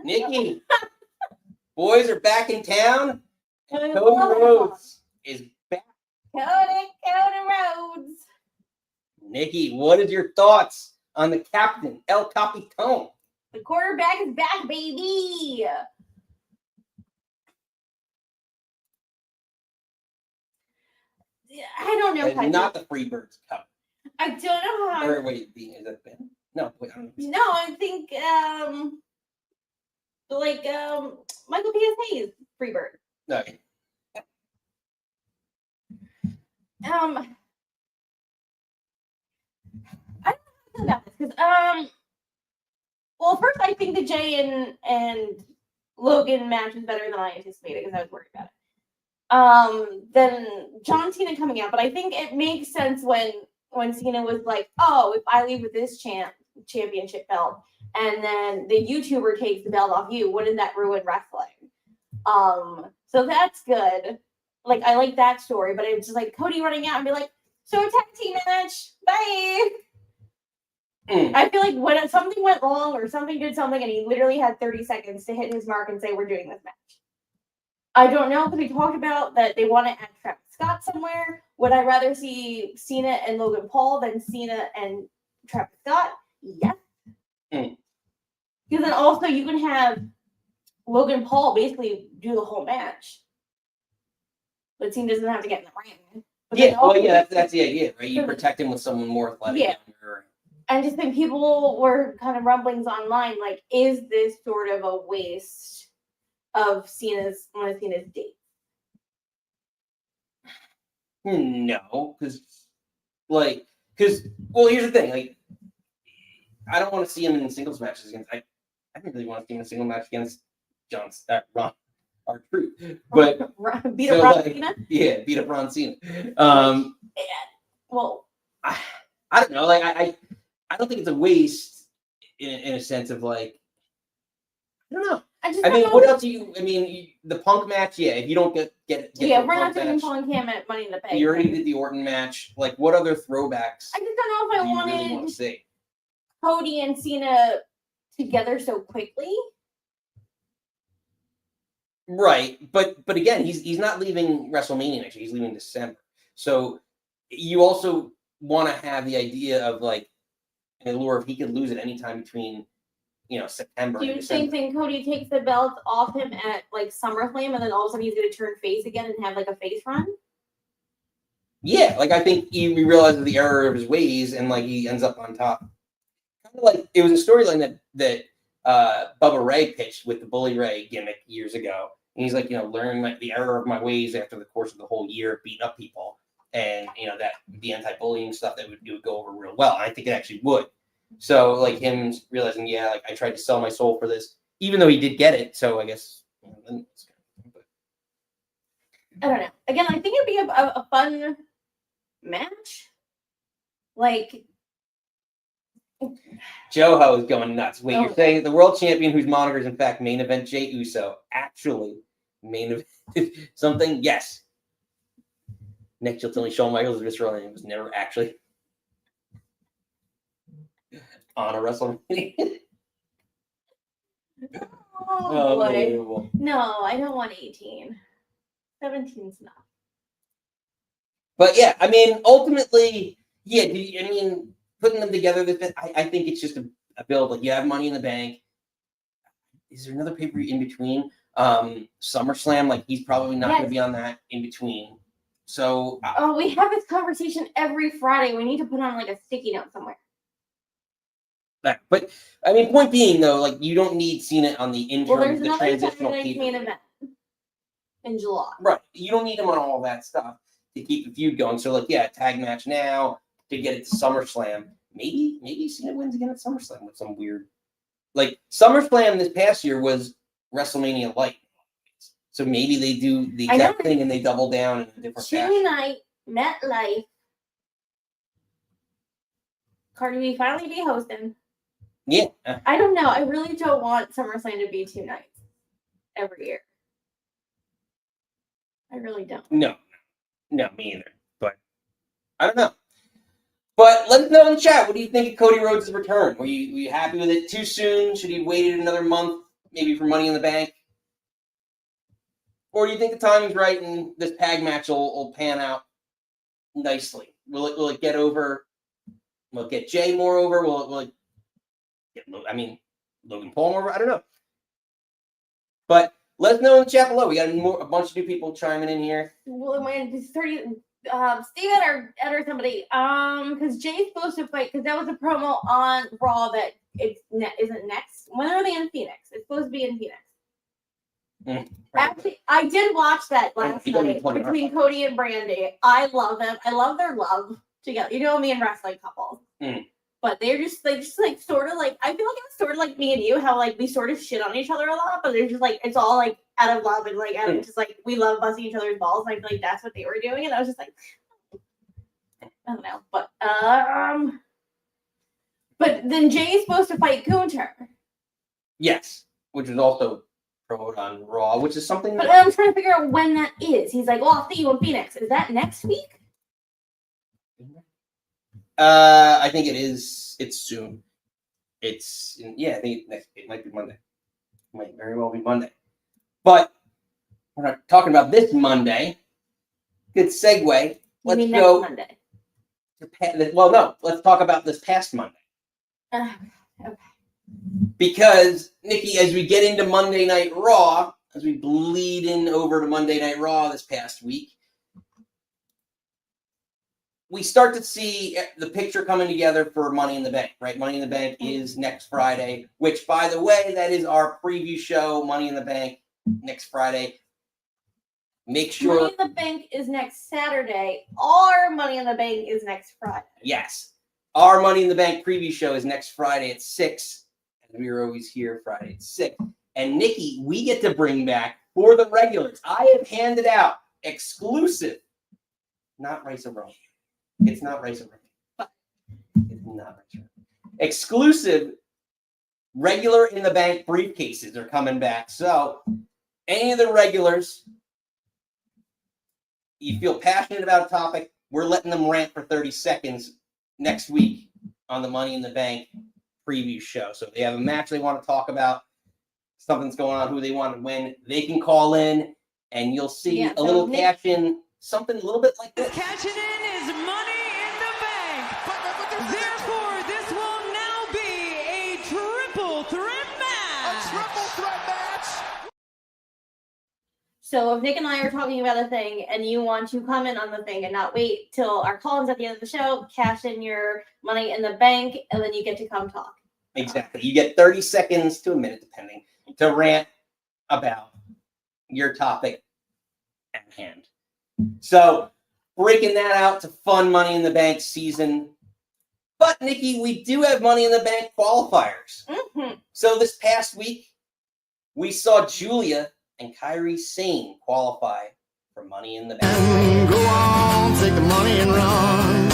Nikki, boys are back in town. Cody Rhodes is back. Cody Rhodes. Nikki, what is your thoughts on the captain, El Capitan? The quarterback is back, baby. I don't know. It's not the Freebirds Cup. I don't know how. Or wait, is that Ben? No, wait, I don't know. No, I think Michael P.S. Hayes, Freebird. No. I don't know about this because well, first I think the Jay and Logan match is better than I anticipated because I was worried about it. Then John Cena coming out, but I think it makes sense when when Cena was like, "Oh, if I leave with this championship belt, and then the YouTuber takes the belt off you, wouldn't that ruin wrestling?" So that's good. Like, I like that story, but it's just like Cody running out and be like, "So a tag team match, bye." I feel like when something went wrong or something did something, and he literally had 30 seconds to hit his mark and say, "We're doing this match." I don't know, because we talked about that they want to add Travis Scott somewhere. Would I rather see Cena and Logan Paul than Cena and Travis Scott? Yes. Because then also you can have Logan Paul basically do the whole match. But Cena doesn't have to get in the ring. But Yeah, well, yeah, that's the idea, right? You So- protect him with someone more athletic. Yeah. I just think people were kind of rumblings online, like, is this sort of a waste of one of Cena's dates? No, because well, here's the thing, like, I don't want to see him in singles matches against. I didn't really want to see him in a single match against Ron, our truth, but beat up Ron Cena. Yeah, beat up Ron Cena. Well, I don't know, like I don't think it's a waste in a sense of like, I don't know. I mean, what else do you? I mean, the Punk match, yeah. If you don't get yeah, the we're not Punk doing match, Punk Cam at Money in the Bank. you already did the Orton match. Like, what other throwbacks I just don't know if I do you wanted really want to see? Cody and Cena together so quickly. Right, but again, he's not leaving WrestleMania next year. He's leaving December. So you also want to have the idea of like an allure if he could lose at any time between September. Do you and December. think Cody takes the belt off him at like SummerSlam, and then all of a sudden he's going to turn face again and have like a face run? Yeah, like I think he realizes the error of his ways, and like he ends up on top. Kind of like it was a storyline that Bubba Ray pitched with the Bully Ray gimmick years ago, and he's like, learning like the error of my ways after the course of the whole year of beating up people, and that the anti-bullying stuff that would go over real well. I think it actually would. So like him realizing, yeah, like I tried to sell my soul for this, even though he did get it. So I guess. I don't know. Again, I think it'd be a fun match. Like, Joho is going nuts. Wait, Oh. You're saying the world champion whose moniker is in fact main event Jey Uso actually main event something? Yes. Nick Giltilly, Shawn Michaels, Visceral, and it was never actually on a WrestleMania. oh boy. Unbelievable. No, I don't want 18. 17's enough. But yeah, I mean, ultimately, yeah. Putting them together, I think it's just a build. Like you have Money in the Bank. Is there another pay-per-view in between? SummerSlam, like he's probably not going to be on that in between. So we have this conversation every Friday. We need to put on like a sticky note somewhere. But I mean, point being though, like you don't need Cena on the interim, Well, there's the another transitional Saturday pay-per-view. main event in July. Right. You don't need him on all that stuff to keep the feud going. So like, yeah, tag match now to get it to SummerSlam. Maybe Cena wins again at SummerSlam with some weird, like SummerSlam this past year was WrestleMania light. So maybe they do the exact thing and they double down in a different fashion. Tonight, MetLife. Cardi B finally be hosting. Yeah. I don't know. I really don't want SummerSlam to be 2 nights every year. I really don't. No, me either. But I don't know. But let us know in the chat. What do you think of Cody Rhodes' return? Were you happy with it too soon? Should he have waited another month, maybe for Money in the Bank? Or do you think the timing's right and this tag match will pan out nicely? Will it get over? Will it get Jay more over? Will it get Logan Paul more over? I don't know. But let us know in the chat below. We got a bunch of new people chiming in here. Well, when it's 30, Steve Ed or somebody, because Jay's supposed to fight, because that was a promo on Raw that isn't next. When are they in Phoenix? It's supposed to be in Phoenix. Actually, I did watch that last night between Cody and Brandy. I love them. I love their love together. You know me and wrestling couples. But they're just like sort of like, I feel like it's sort of like me and you, how like we sort of shit on each other a lot, but they're just like, it's all like out of love and like out of just like we love busting each other's balls. And I feel like that's what they were doing. And I was just like, I don't know, but then Jay's supposed to fight Gunter. Yes, which is also promoted on Raw, which is something. But I'm trying to figure out when that is. He's like, "Well, I'll see you in Phoenix." Is that next week? I think it is. It's soon. I think it might be Monday. It might very well be Monday. But we're not talking about this Monday. Good segue. Let's go. Next Monday. Let's talk about this past Monday. Okay. Because, Nikki, as we get into Monday Night Raw, as we bleed in over to Monday Night Raw this past week, we start to see the picture coming together for Money in the Bank, right? Money in the Bank is next Friday, which, by the way, that is our preview show, Money in the Bank, next Friday. Make sure... Money in the Bank is next Saturday. Our Money in the Bank is next Friday. Yes. Our Money in the Bank preview show is next Friday at 6. And we are always here Friday at 6. And, Nikki, we get to bring back, for the regulars, I have handed out exclusive, not Rice of Rome. It's not Rice of Rome. It's not Rice of Rome. Exclusive regular in the bank briefcases are coming back. So, any of the regulars, you feel passionate about a topic, we're letting them rant for 30 seconds next week on the Money in the Bank preview show. So if they have a match they want to talk about, something's going on, who they want to win, they can call in and you'll see a little cash in, something a little bit like this. Cashing in is Money in the Bank. Therefore, this will now be a triple threat match. A triple threat match. So if Nick and I are talking about a thing and you want to comment on the thing and not wait till our call-ins at the end of the show, cash in your Money in the Bank, and then you get to come talk. Exactly. You get 30 seconds to a minute, depending, to rant about your topic at hand. So, breaking that out to fun Money in the Bank season. But, Nikki, we do have Money in the Bank qualifiers. Mm-hmm. So, this past week, we saw Giulia and Kairi Sane qualify for Money in the Bank. Go on, take the money and run.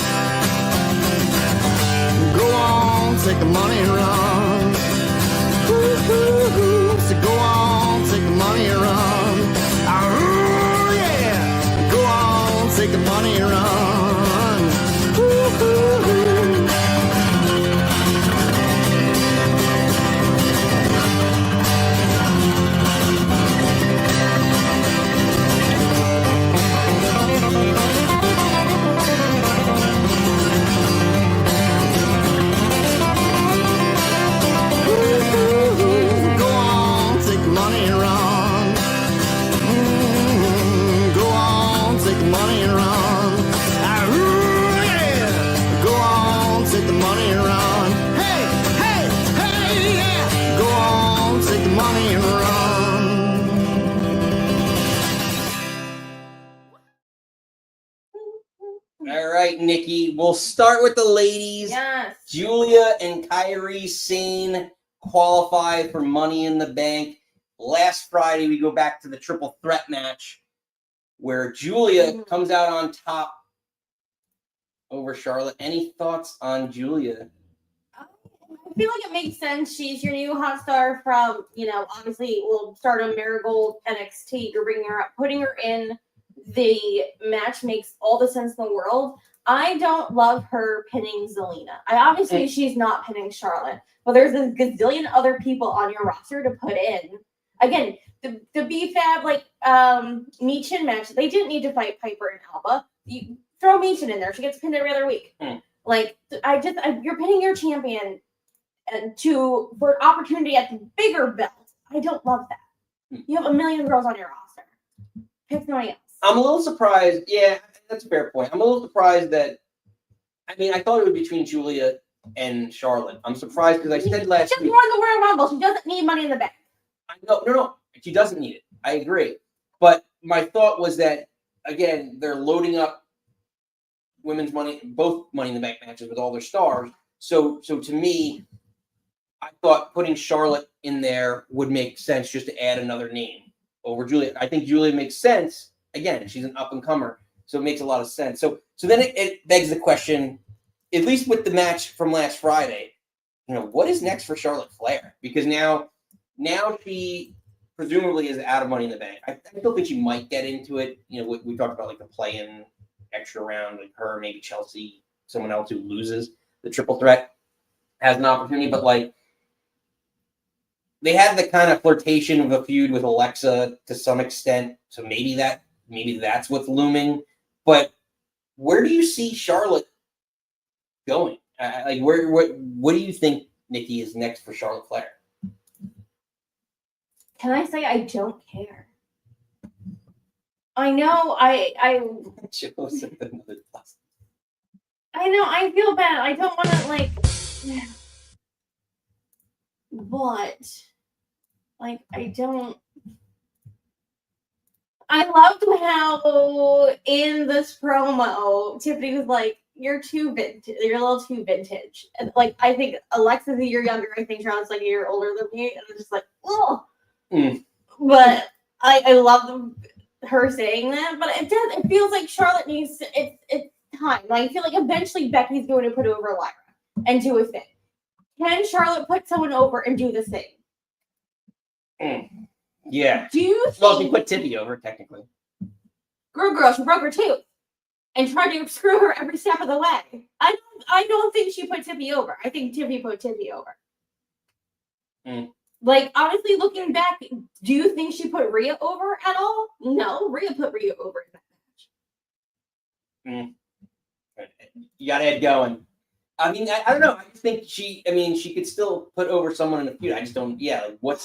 Go on, take the money and run. Ooh. So go on, take the money and run. Oh, yeah. Go on, take the money and run. Ooh. All right, Nikki, we'll start with the ladies. Yes. Giulia and Kairi Sane qualify for Money in the Bank. Last Friday, we go back to the triple threat match where Giulia comes out on top over Charlotte. Any thoughts on Giulia? I feel like it makes sense. She's your new hot star from, obviously, we'll start on Marigold NXT. You're bringing her up, putting her in the match makes all the sense in the world. I don't love her pinning Zelina. She's not pinning Charlotte, but there's a gazillion other people on your roster to put in. Again, the B-Fab, Michin match, they didn't need to fight Piper and Alba. You throw Michin in there. She gets pinned every other week. You're pinning your champion for an opportunity at the bigger belt. I don't love that. You have a million girls on your roster. Pick somebody else. I'm a little surprised. Yeah, that's a fair point. I'm a little surprised that, I thought it would be between Giulia and Charlotte. I'm surprised because I said last week. She week. just won the Royal Rumble. She doesn't need Money in the Bank. No. She doesn't need it. I agree. But my thought was that, again, they're loading up both Money in the Bank matches with all their stars. So to me, I thought putting Charlotte in there would make sense just to add another name over Giulia. I think Giulia makes sense. Again, she's an up-and-comer. So it makes a lot of sense. So then it begs the question, at least with the match from last Friday, what is next for Charlotte Flair? Because now she presumably is out of Money in the Bank. I still think she might get into it. We talked about like the play-in extra round, like her, maybe Chelsea, someone else who loses the triple threat has an opportunity. But like they had the kind of flirtation of a feud with Alexa to some extent. So maybe that's what's looming. But where do you see Charlotte going? What do you think, Nikki, is next for Charlotte Flair? Can I say I don't care? I know I Joseph, another plus. I know I feel bad. I don't want to but I don't. I loved how in this promo Tiffany was like, "You're too vintage. You're a little too vintage." And like I think Alexa's a year younger. I think Charlotte's like a year older than me, and I'm just like, oh. But I love her saying that. But it feels like Charlotte needs it's time. Like, I feel like eventually Becky's going to put over Lyra and do a thing. Can Charlotte put someone over and do the thing? Yeah. Do you think... Well, she put Tiffy over, technically. Girl, she broke her tooth and tried to screw her every step of the way. I don't think she put Tiffy over. I think Tiffy put Tiffy over. Like, honestly, looking back, do you think she put Rhea over at all? No, Rhea put Rhea over in that match. You got Ed going. I mean, I don't know. I just think she could still put over someone in a feud. I just don't. Yeah, like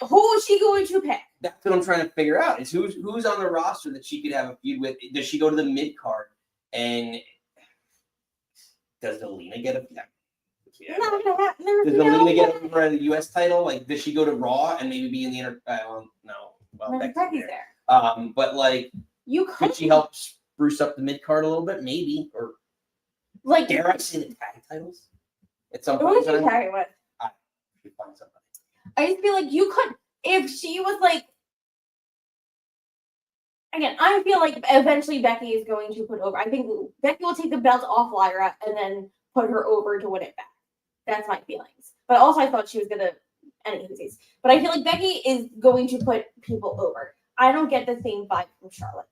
who is she going to pick? That's what I'm trying to figure out. Is who's on the roster that she could have a feud with? Does she go to the mid card? And does Alina get a? Yeah. Not gonna happen. Does Alina get over the U.S. title? Like, does she go to Raw and maybe be in the inter? No. Well, Becky's there. But like, could she help spruce up the mid card a little bit? Maybe, or like, dare I say the tag titles at some point? Who would you tag it with? I should find somebody. I just feel like you could, if she was like. Again, I feel like eventually Becky is going to put over. I think Becky will take the belt off Lyra and then put her over to win it back. That's my feelings. But also, I thought she was going to end it. But I feel like Becky is going to put people over. I don't get the same vibe from Charlotte.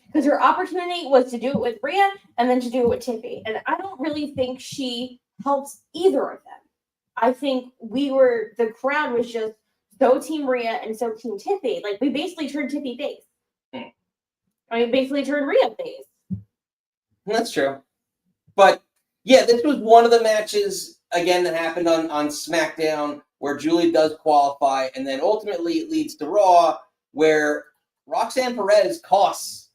Because her opportunity was to do it with Rhea and then to do it with Tiffy. And I don't really think she helps either of them. I think the crowd was just so Team Rhea and so Team Tiffy. Like, we basically turned Tiffy face. I mean, basically turned Rhea face. That's true. But, yeah, this was one of the matches, again, that happened on SmackDown where Giulia does qualify, and then ultimately it leads to Raw where Roxanne Perez costs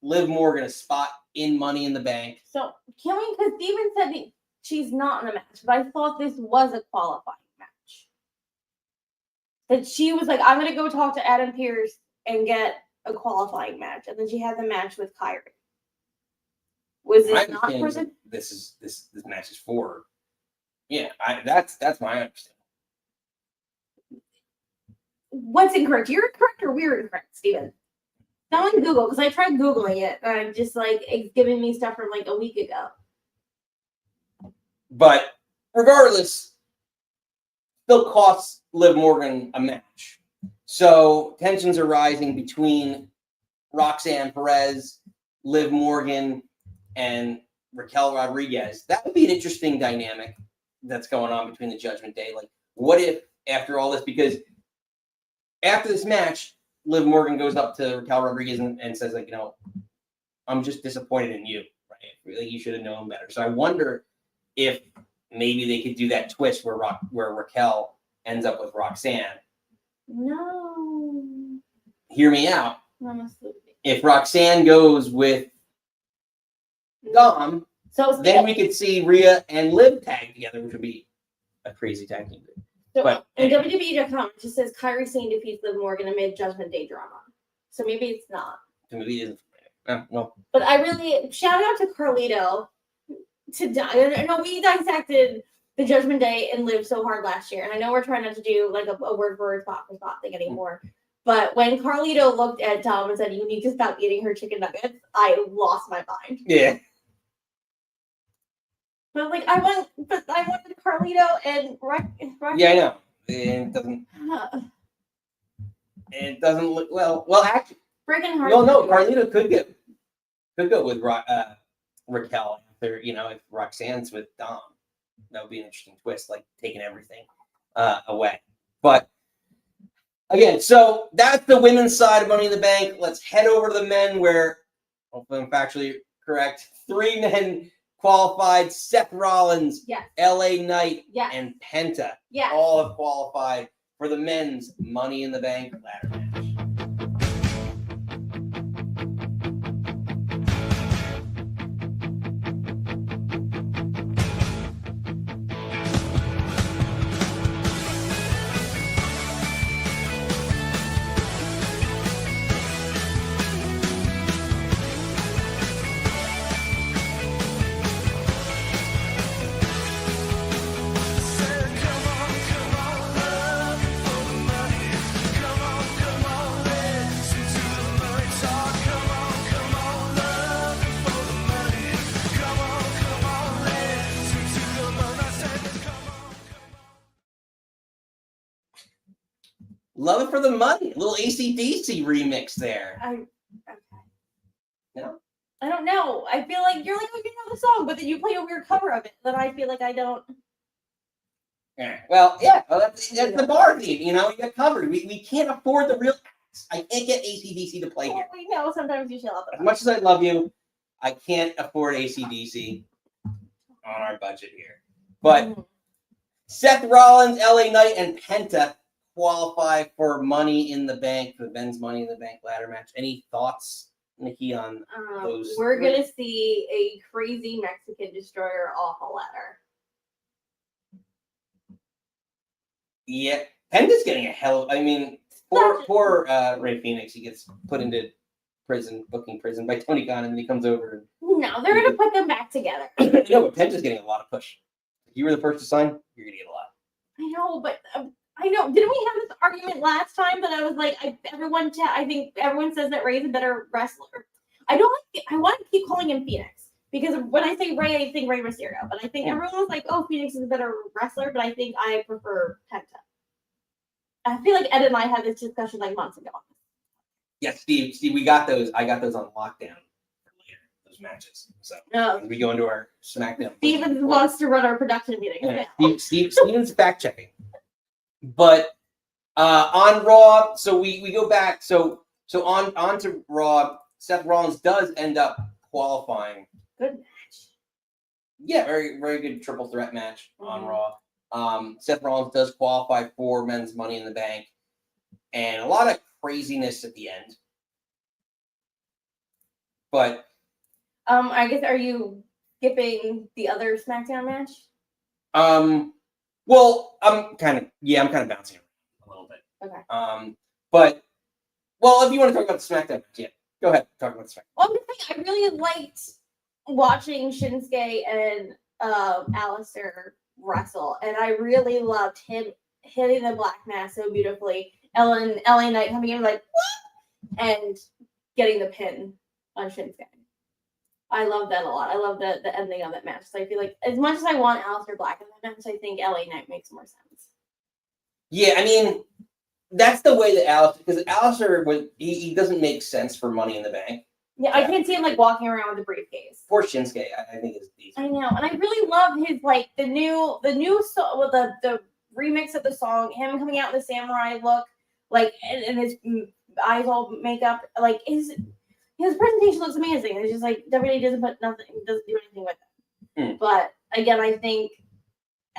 Liv Morgan a spot in Money in the Bank. So, because Steven said she's not in a match, but I thought this was a qualifying match. That she was like, I'm going to go talk to Adam Pearce and get a qualifying match. And then she had the match with Kairi. Was it not for this match is for? Yeah, that's my understanding. What's incorrect? You're incorrect or we're incorrect, Steven? Someone Google, because I tried Googling it and I'm just like, it's giving me stuff from like a week ago. But regardless, still costs Liv Morgan a match. So tensions are rising between Roxanne Perez, Liv Morgan, and Raquel Rodriguez. That would be an interesting dynamic that's going on between the Judgment Day. Like, what if after all this, because after this match, Liv Morgan goes up to Raquel Rodriguez and says, like, I'm just disappointed in you. Right? Really, you should have known better. So I wonder if maybe they could do that twist where Raquel ends up with Roxanne. No. Hear me out. Honestly. If Roxanne goes with Dom, then we could see Rhea and Liv tag together, which would be a crazy tag team. So but in WWE.com, it just says Kairi Sane defeats Liv Morgan amid Judgment Day drama. So maybe it's not. So maybe it isn't. Well. But I really shout out to Carlito. I know we dissected the Judgment Day and Liv so hard last year, and I know we're trying not to do like a word for word spot for spot thing anymore. But when Carlito looked at Tom and said, "You need to stop eating her chicken nuggets," I lost my mind. Yeah. But like, I wanted Carlito and Yeah, I know. It doesn't look well. Well, actually, Freaking hard. well, no. Carlito could go with Raquel after, if Roxanne's with Dom. That would be an interesting twist, like taking everything away. But again, so that's the women's side of Money in the Bank. Let's head over to the men, where, hopefully I'm factually correct, 3 men qualified: Seth Rollins, Yes. LA Knight, Yes. and Penta. Yes. All have qualified for the men's Money in the Bank ladder match. Love it for the money. A little AC/DC remix there. Okay. No? I don't know. I feel like you're like, oh, you know the song, but then you play a weird cover of it. Then I feel like I don't. Yeah. Well, yeah. Well, that's the bar theme. You got covered. We can't afford the real acts. I can't get AC/DC to play here. Well, we know sometimes you shell out the As much as I love you, I can't afford AC/DC on our budget here. But Seth Rollins, LA Knight, and Penta qualify for Money in the Bank, for the men's Money in the Bank ladder match. Any thoughts, Nikki, on those? We're gonna see a crazy Mexican destroyer off a ladder. Yeah, Penta's getting a hell. I mean, poor Ray Phoenix. He gets put into booking prison by Tony Khan, and then he comes over. No, they're gonna put them back together. No, but Penta's getting a lot of push. If you were the first to sign, you're gonna get a lot. I know, but I know. Didn't we have this argument last time? But I was like, I think everyone says that Ray's a better wrestler. I don't like. I want to keep calling him Phoenix because when I say Ray, I think Rey Mysterio. But I think everyone was like, "Oh, Phoenix is a better wrestler," but I think I prefer Penta. I feel like Ed and I had this discussion like months ago. Yeah, Steve, we got those. I got those on lockdown later. Those matches. So when we go into our SmackDown. Steven wants to run our production meeting. Yeah, Steven's fact checking. But on Raw, so we go back. So on to Raw. Seth Rollins does end up qualifying. Good match. Yeah, very, very good triple threat match on Raw. Seth Rollins does qualify for men's Money in the Bank, and a lot of craziness at the end. But I guess, are you skipping the other SmackDown match? well, I'm kind of bouncing around a little bit. Okay. But well, if you want to talk about the SmackDown match, yeah, go ahead, talk about the SmackDown. Well, I'm just saying, I really liked watching Shinsuke and Alistair wrestle, and I really loved him hitting the black mass so beautifully. LA Knight coming in like, what? And getting the pin on Shinsuke. I love that a lot. I love the ending of that match. So I feel like as much as I want Alistair Black in that match, I think LA Knight makes more sense. Yeah, I mean, that's the way that because Alistair he doesn't make sense for Money in the Bank. Yeah, I can't see him like walking around with a briefcase. Poor Shinsuke, I think is decent. I know, and I really love his like the new song with the remix of the song, him coming out in the samurai look, like and his eyes all makeup, like his presentation looks amazing. It's just like WWE doesn't do anything with it. But again, I think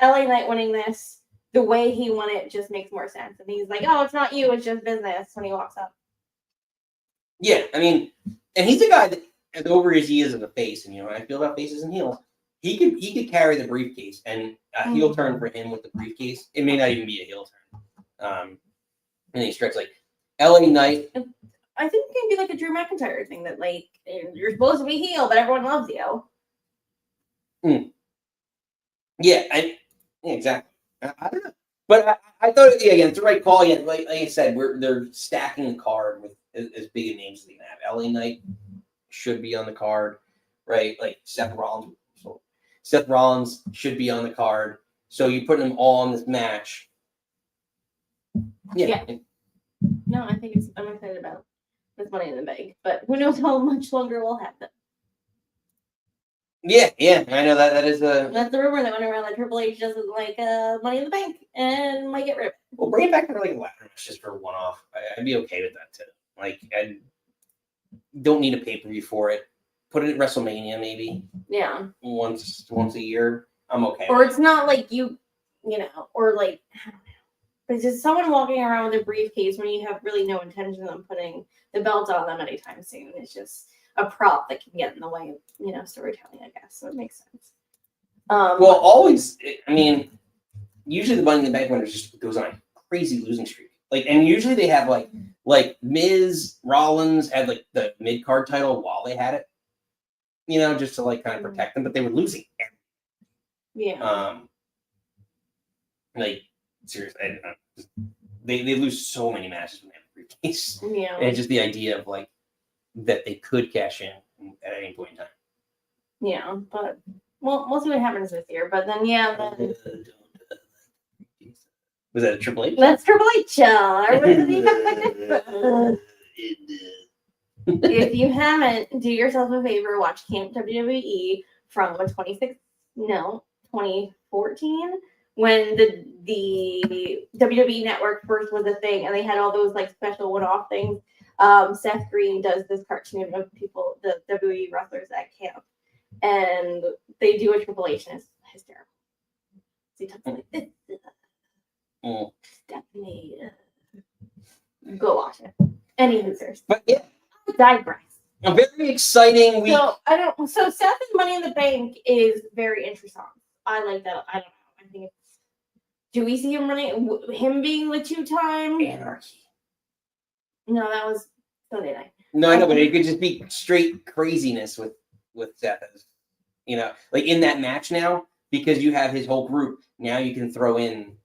LA Knight winning this, the way he won it just makes more sense. And he's like, oh, it's not you, it's just business when he walks up. Yeah, I mean, and he's a guy that, as over as he is as a face, and I feel about faces and heels, he could carry the briefcase, and a heel turn for him with the briefcase, it may not even be a heel turn. And he strikes like LA Knight. I think it can be like a Drew McIntyre thing that like you're supposed to be heel, but everyone loves you. Yeah, exactly. I don't know. But I thought, yeah, again, it's the right call. Again, like I said, they're stacking the card with as big a names as they can have. LA Knight should be on the card, right? Like Seth Rollins. So Seth Rollins should be on the card. So you put them all in this match. Yeah. No, I think I'm excited about this Money in the Bank, but who knows how much longer we'll have them. Yeah, I know that is a. That's the rumor that went around that Triple H doesn't like Money in the Bank and might get rid of it. Well, bring it back to like a ladder match just for a one-off. I'd be okay with that too. Like, I don't need a pay-per-view for it. Put it at WrestleMania maybe. Yeah. Once a year. I'm okay. Or it's not like you know, or like, I don't know. But it's just someone walking around with a briefcase when you have really no intention of putting the belt on them anytime soon. It's just a prop that can get in the way of, storytelling, I guess. So it makes sense. Well, always, I mean, usually the Money in the Bank winner just goes on a crazy losing streak. Like, and usually they have like Miz, Rollins had like the mid-card title while they had it, just to like kind of protect them, but they were losing everything. Yeah. Like, seriously, they lose so many matches when they have a briefcase. Yeah. And it's just the idea of like that they could cash in at any point in time. Yeah, but we'll see what happens this year. But then Was that a Triple H? That's Triple H. If you haven't, do yourself a favor, watch Camp WWE from 2014, when the WWE Network first was a thing, and they had all those like special one-off things. Seth Green does this cartoon of people, the WWE wrestlers at camp, and they do a Triple H, and it's hysterical. So he talks like this. Stephanie, go watch it. Any losers. But yeah, Digress. a very exciting week. So Seth and Money in the Bank is very interesting. I like that. I don't know. I think do we see him being the 2-time Anarchy. No, that was Sunday night. No, I know, but it could just be straight craziness with Seth, like in that match now, because you have his whole group. Now you can throw in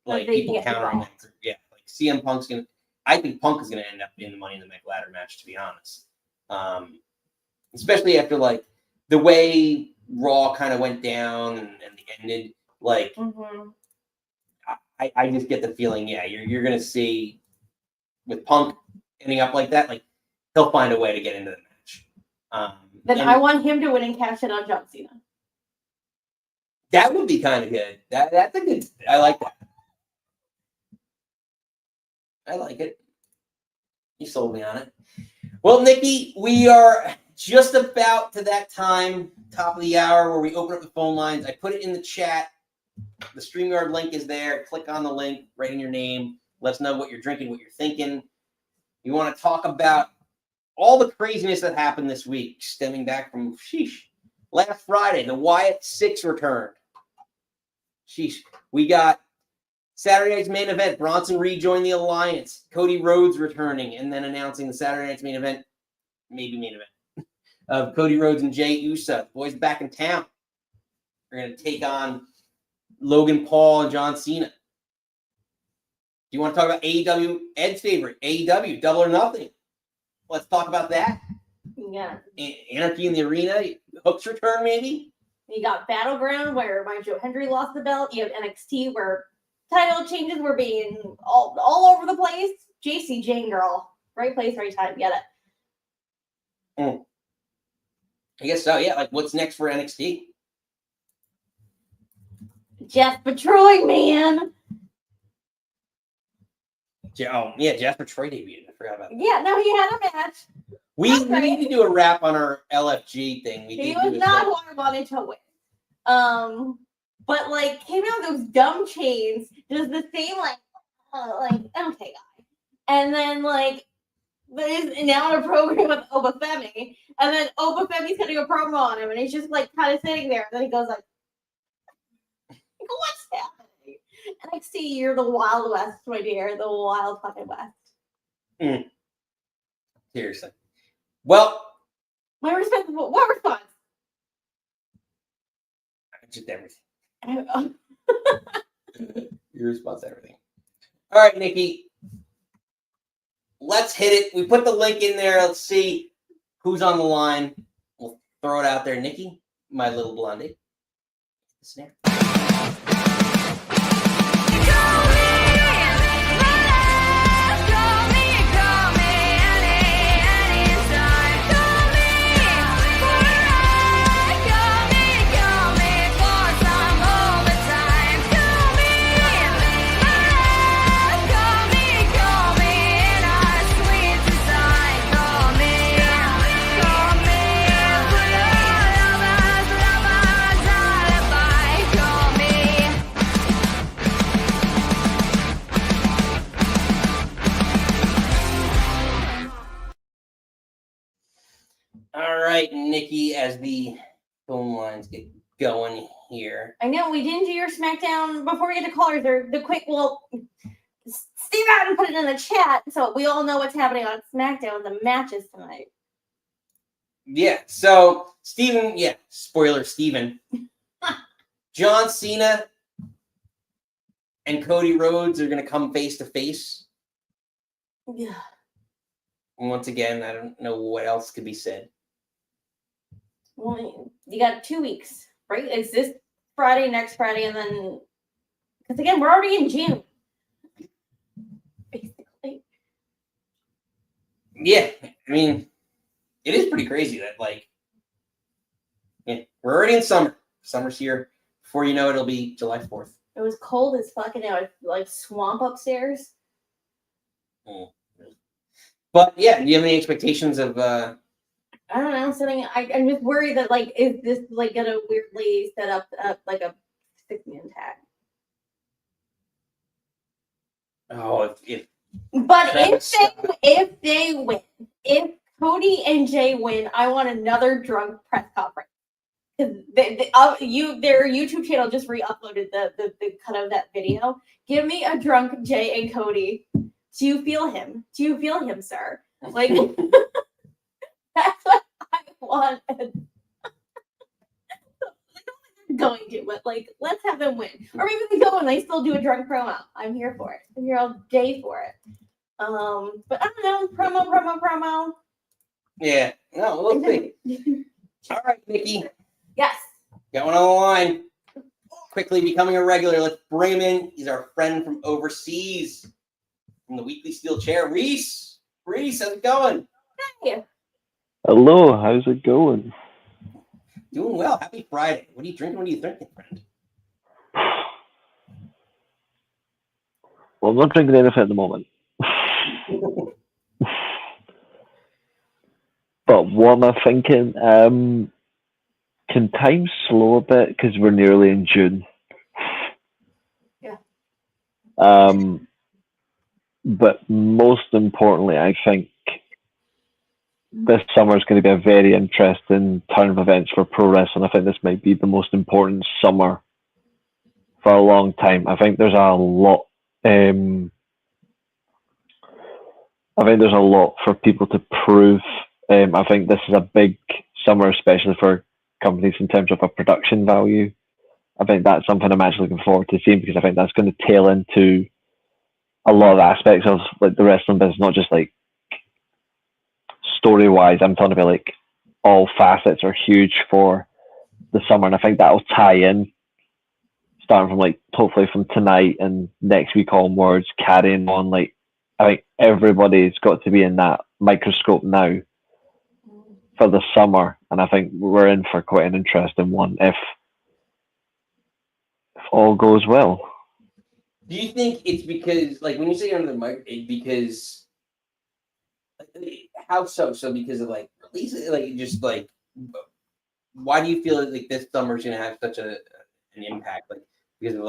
like people countering that. Yeah, like CM Punk's gonna. I think Punk is gonna end up in the Money in the Bank ladder match, to be honest. Especially after like the way Raw kind of went down and ended. Like, I just get the feeling, you're gonna see with Punk ending up like that, like he'll find a way to get into the match. Then I want him to win and cash it on John Cena. That would be kind of good. That's a good. I like that. I like it. You sold me on it. Well, Nikki, we are just about to that time, top of the hour, where we open up the phone lines. I put it in the chat. The StreamYard link is there. Click on the link, write in your name. Let us know what you're drinking, what you're thinking. You want to talk about all the craziness that happened this week, stemming back from, last Friday, the Wyatt Sicks returned. We got Saturday night's main event. Bronson Reed joined the Alliance. Cody Rhodes returning, and then announcing the Saturday night's main event, of Cody Rhodes and Jey Uso. The boys back in town. They're going to take on Logan Paul and John Cena. Do you want to talk about AEW? Ed's favorite, AEW, Double or Nothing. Let's talk about that. Yeah. Anarchy in the Arena. Hook's return, maybe? You got Battleground, where Joe Hendry lost the belt. You have NXT, where title changes were being all over the place. JC Jane, girl. Right place, right time. Get it. I guess so, yeah. Like, what's next for NXT? Jasper Troy, man. Jasper Troy debuted. I forgot about that. Yeah, no, he had a match. We need to do a wrap on our LFG thing. He was not who I wanted to win. But like came out with those dumb chains, does the same okay guy, and then like there's now in a program with Obafemi, and then Obafemi's cutting a promo on him, and he's just like kind of sitting there, and then he goes like, "What's happening?" NXT, you're the Wild West, my dear, the Wild fucking West. Seriously. Well, my response. What response? Just everything. Your response to everything. All right, Nikki. Let's hit it. We put the link in there. Let's see who's on the line. We'll throw it out there. Nikki, my little blondie. The snare. All right, Nikki, as the phone lines get going here. I know we didn't do your SmackDown before we get to callers. Or the quick, well, Steve Adam put it in the chat, so we all know what's happening on SmackDown with the matches tonight. Yeah, so Steven, spoiler, Steven. John Cena and Cody Rhodes are going to come face to face. Yeah. Once again, I don't know what else could be said. Well, you got 2 weeks, right? It's this Friday, next Friday, and then because again, we're already in June, basically. Yeah, I mean, it is pretty crazy that we're already in summer. Summer's here. Before you know it, it'll be July 4th. It was cold as fucking out, like swamp upstairs. But yeah, do you have any expectations of? I don't know. Something. I'm just worried that is this gonna weirdly set up like a 6-man tag? Oh, if But Travis if they win, if Cody and Jay win, I want another drunk press conference. Because their YouTube channel just re-uploaded the cut of that video. Give me a drunk Jay and Cody. Do you feel him? Do you feel him, sir? Like that's what I want. Going to, but let's have them win. Or maybe they go and they still do a drunk promo. I'm here for it. I'm here all day for it. But I don't know. Promo. Yeah. No, we'll see. All right, Nikki. Yes. Got one on the line. Quickly becoming a regular. Let's bring him in. He's our friend from overseas. From the Weekly Steel Chair. Reese, how's it going? Hey. Hello, how's it going? Doing well. Happy Friday. What are you drinking? What are you drinking, friend? Well, I'm not drinking anything at the moment. But what am I thinking? Can time slow a bit because we're nearly in June? Yeah. But most importantly, I think this summer is going to be a very interesting turn of events for pro wrestling. I think this might be the most important summer for a long time. I think there's a lot. I think there's a lot for people to prove. I think this is a big summer, especially for companies in terms of a production value. I think that's something I'm actually looking forward to seeing because I think that's going to tail into a lot of aspects of the wrestling business, not just story wise. I'm talking about all facets are huge for the summer, and I think that'll tie in starting from hopefully from tonight and next week onwards, carrying on. I think everybody's got to be in that microscope now for the summer, and I think we're in for quite an interesting one if all goes well. Do you think it's because, when you say under the mic, because how so? So because of releases, why do you feel this summer's gonna have such an impact? Because of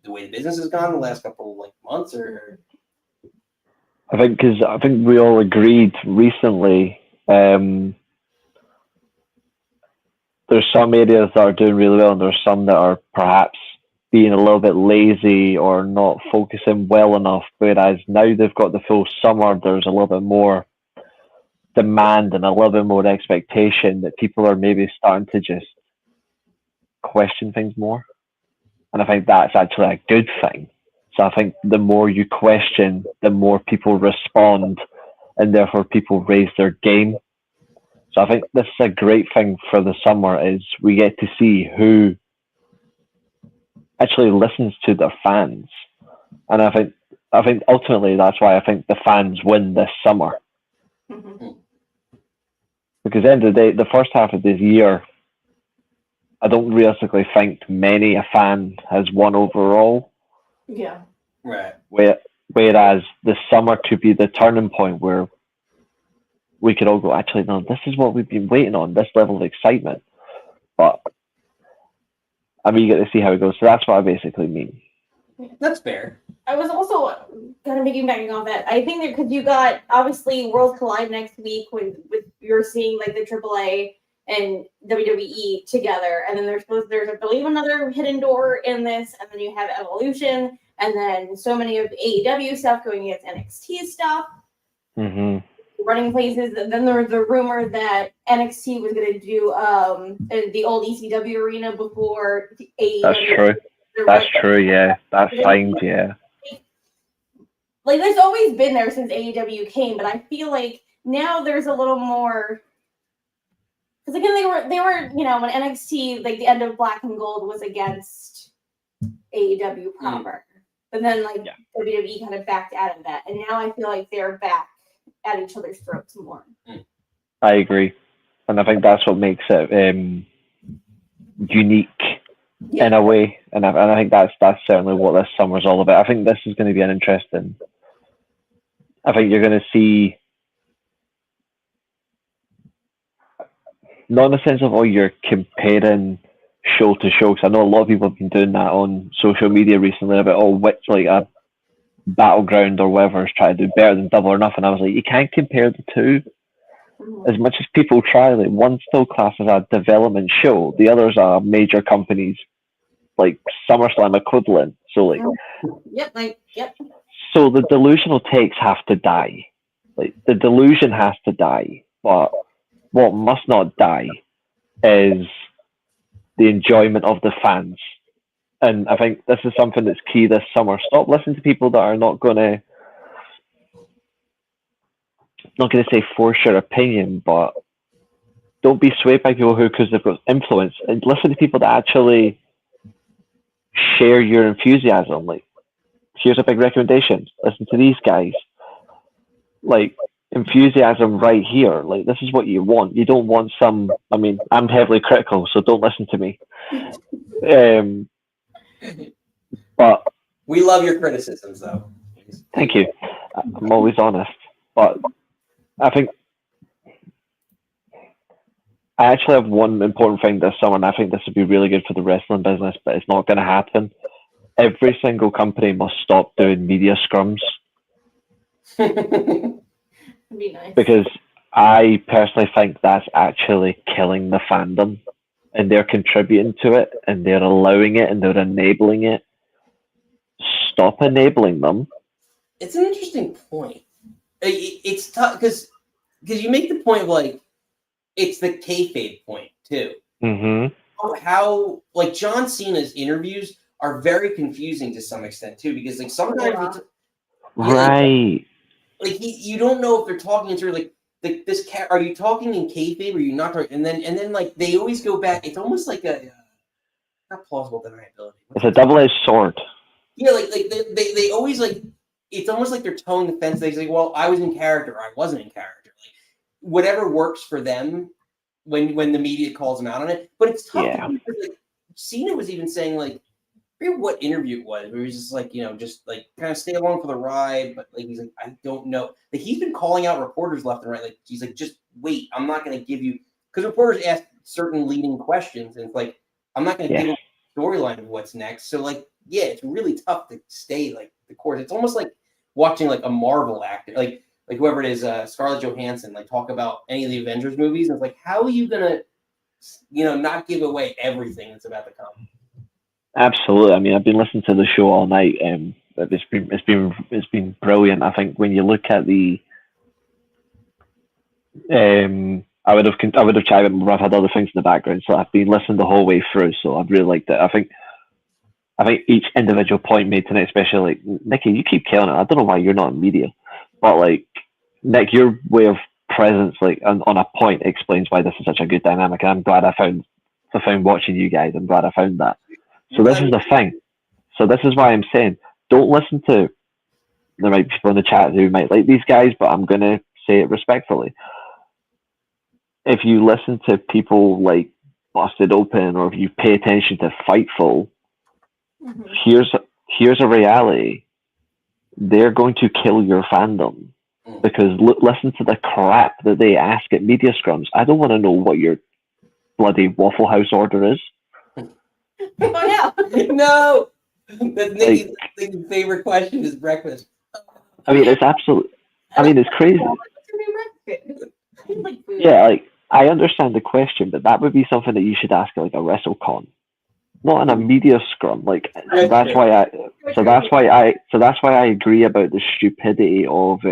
the way the business has gone the last couple months, or? I think we all agreed recently. There's some areas that are doing really well, and there's some that are perhaps being a little bit lazy or not focusing well enough. Whereas now they've got the full summer, there's a little bit more demand and a little bit more expectation that people are maybe starting to just question things more. And I think that's actually a good thing. So I think the more you question, the more people respond, and therefore people raise their game. So I think this is a great thing for the summer, is we get to see who actually listens to their fans. And I think ultimately that's why I think the fans win this summer. Mhm. Because at the end of the day, the first half of this year, I don't realistically think many a fan has won overall. Yeah. Right. Whereas the summer could be the turning point where we could all go, actually, no, this is what we've been waiting on, this level of excitement. But I'm eager to see how it goes. So that's what I basically mean. That's fair. I was also kind of piggybacking off that. I think that because you got obviously Worlds Collide next week with you're seeing like the AAA and WWE together, and then there's I believe another hidden door in this, and then you have Evolution, and then so many of AEW stuff going against NXT stuff, running places. And then there was the rumor that NXT was going to do the old ECW arena before AEW. That's true. That's true, yeah. That's signed, yeah. Like, there's always been there since AEW came, but I feel like now there's a little more. Because again, they were when NXT, like the end of Black and Gold was against AEW proper, but then WWE kind of backed out of that, and now I feel like they're back at each other's throats more. I agree, and I think that's what makes it unique. Yeah. In a way, and I think that's certainly what this summer's all about. I think this is going to be an interesting. I think you're going to see, not in the sense of you're comparing show to show, because I know a lot of people have been doing that on social media recently about which like a battleground or whatever is trying to do better than Double or Nothing. I was like, you can't compare the two. As much as people try, like one still classes a development show, the others are major companies like SummerSlam equivalent. So like, Yep. So the delusional takes have to die. Like the delusion has to die, but what must not die is the enjoyment of the fans. And I think this is something that's key this summer. Stop listening to people that are not going to say force your opinion, but don't be swayed by people who, because they've got influence, and listen to people that actually share your enthusiasm. Like, here's a big recommendation: listen to these guys. Like, enthusiasm right here. Like, this is what you want. You don't want some. I mean, I'm heavily critical, so don't listen to me. But we love your criticisms, though. Thank you. I'm always honest, but I think I actually have one important thing this summer, and I think this would be really good for the wrestling business, but it's not going to happen. Every single company must stop doing media scrums. Be nice. Because I personally think that's actually killing the fandom, and they're contributing to it, and they're allowing it, and they're enabling it. Stop enabling them. It's an interesting point. It's tough because you make the point of like it's the kayfabe point too. How like John Cena's interviews are very confusing to some extent too, because like sometimes right. Like you don't know if they're talking into like this cat. Are you talking in kayfabe or are you not talking? And then like they always go back. It's almost like a not plausible deniability. It's a double-edged sword. Yeah, like they always like. It's almost like they're towing the fence. They say, "Well, I was in character. Or I wasn't in character." Like whatever works for them when the media calls them out on it. But it's tough because like Cena was even saying like, I forget what interview it was, where he was just like, just like kind of stay along for the ride. But like he's like, I don't know. Like he's been calling out reporters left and right. Like he's like, just wait. I'm not going to give you because reporters ask certain leading questions, and it's like I'm not going to give them a storyline of what's next. So like, yeah, it's really tough to stay like the course. It's almost like watching like a Marvel actor, like whoever it is, Scarlett Johansson, like talk about any of the Avengers movies. And it's like, how are you gonna, not give away everything that's about to come? Absolutely. I mean, I've been listening to the show all night, and it's been brilliant. I think when you look at the, I would have chived in, but I've had other things in the background, so I've been listening the whole way through. So I've really liked it. I think I think each individual point made tonight, especially like Nikki, you keep killing it. I don't know why you're not in media, but like Nick, your way of presence, like on a point, explains why this is such a good dynamic. And I'm glad I found watching you guys. I'm glad I found that. So this is the thing. So this is why I'm saying, don't listen to. There might be people in the chat who might like these guys, but I'm gonna say it respectfully. If you listen to people like Busted Open, or if you pay attention to Fightful, here's a reality. They're going to kill your fandom because listen to the crap that they ask at media scrums. I don't want to know what your bloody Waffle House order is. Oh no! No, that's Nikki's favorite question is breakfast. I mean, it's absolute. I mean, it's crazy. Yeah, like I understand the question, but that would be something that you should ask at like a WrestleCon, not in a media scrum. Like so that's why I agree about the stupidity of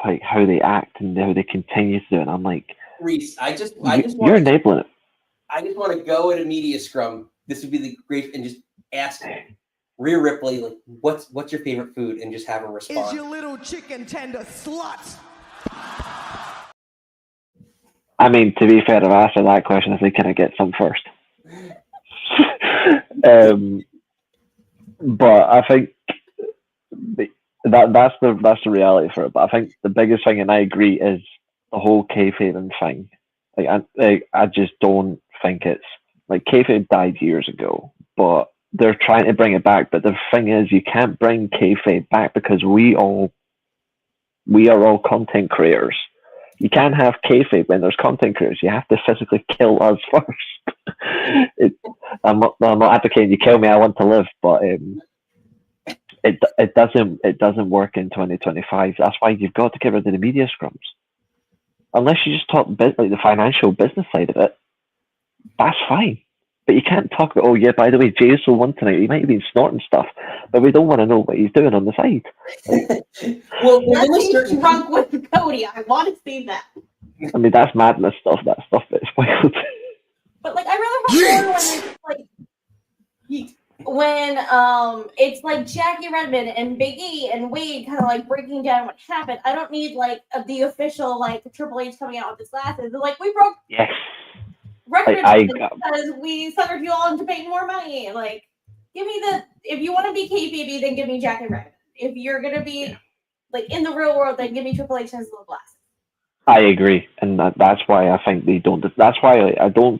like how they act and how they continue to do it. And I'm like, Reese, I just you're enabling it. I just want to go at a media scrum. This would be the great, and just ask Rhea Ripley, like, what's your favorite food, and just have her respond. Is your little chicken tender slut? I mean, to be fair, I've asked her that question. I think, can I get some first? But I think that's the reality for it. But I think the biggest thing, and I agree, is the whole kayfabe thing. Like I just don't think it's like kayfabe died years ago, but they're trying to bring it back. But the thing is, you can't bring kayfabe back because we are all content creators. You can't have kayfabe when there's content creators. You have to physically kill us first. I'm not advocating you kill me. I want to live, but it doesn't work in 2025. That's why you've got to get rid of the media scrums. Unless you just talk like the financial business side of it, that's fine. But you can't talk about, oh yeah, by the way, Jay's so won tonight. He might have been snorting stuff, but we don't want to know what he's doing on the side. Well, let's see drunk with Cody. I want to see that. I mean, that's madness stuff. That stuff is wild. But like, I rather have more when it's like Jackie Redmond and Big E and Wade kind of like breaking down what happened. I don't need like the official like Triple H coming out with his glasses. They're like, we broke records because we suckered you all into paying more money. Like, give me if you want to be KPB, then give me Jackie Redmond. If you're gonna be like in the real world, then give me Triple H and his little glasses. I agree, and that's why I think they don't. That's why I don't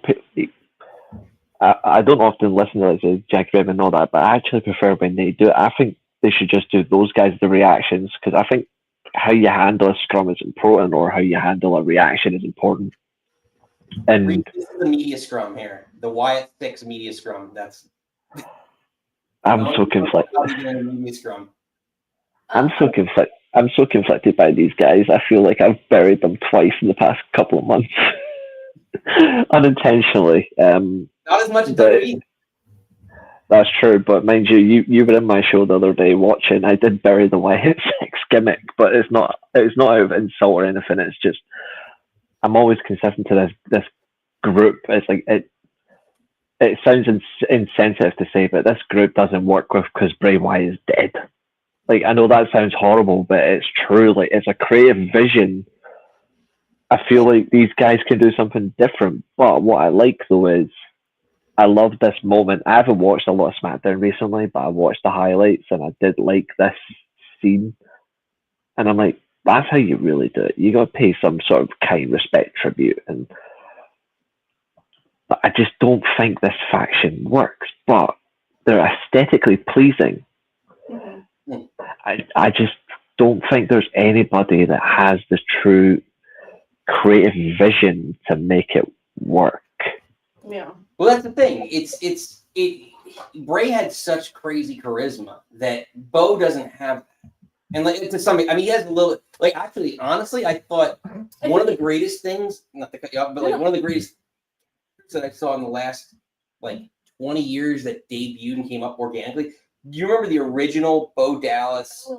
often listen to like Jack Redmond and all that, but I actually prefer when they do it. I think they should just do those guys the reactions, because I think how you handle a scrum is important, or how you handle a reaction is important. And this is the media scrum here, the Wyatt Sicks media scrum. I'm so conflicted. Media scrum. I'm so conflicted by these guys. I feel like I've buried them twice in the past couple of months, unintentionally. Not as much as WWE. That's true, but mind you, you were in my show the other day watching. I did bury the Wyatt Sicks gimmick, but it's not out of insult or anything. It's just I'm always consistent to this group. It's like it sounds insensitive to say, but this group doesn't work with because Bray Wyatt is dead. Like, I know that sounds horrible, but it's true. Like, it's a creative vision. I feel like these guys can do something different. But what I like, though, is I love this moment. I haven't watched a lot of SmackDown recently, but I watched the highlights, and I did like this scene. And I'm like, that's how you really do it. You got to pay some sort of kind, respect, tribute. But I just don't think this faction works. But they're aesthetically pleasing. Mm-hmm. I just don't think there's anybody that has the true creative vision to make it work. Yeah. Well, that's the thing. Bray had such crazy charisma that Bo doesn't have that. And like to some, I mean, he has a little. Like, actually, honestly, I thought one of the greatest things, not to cut you off, but like one of the greatest that I saw in the last like 20 years that debuted and came up organically. Do you remember the original Bo Dallas?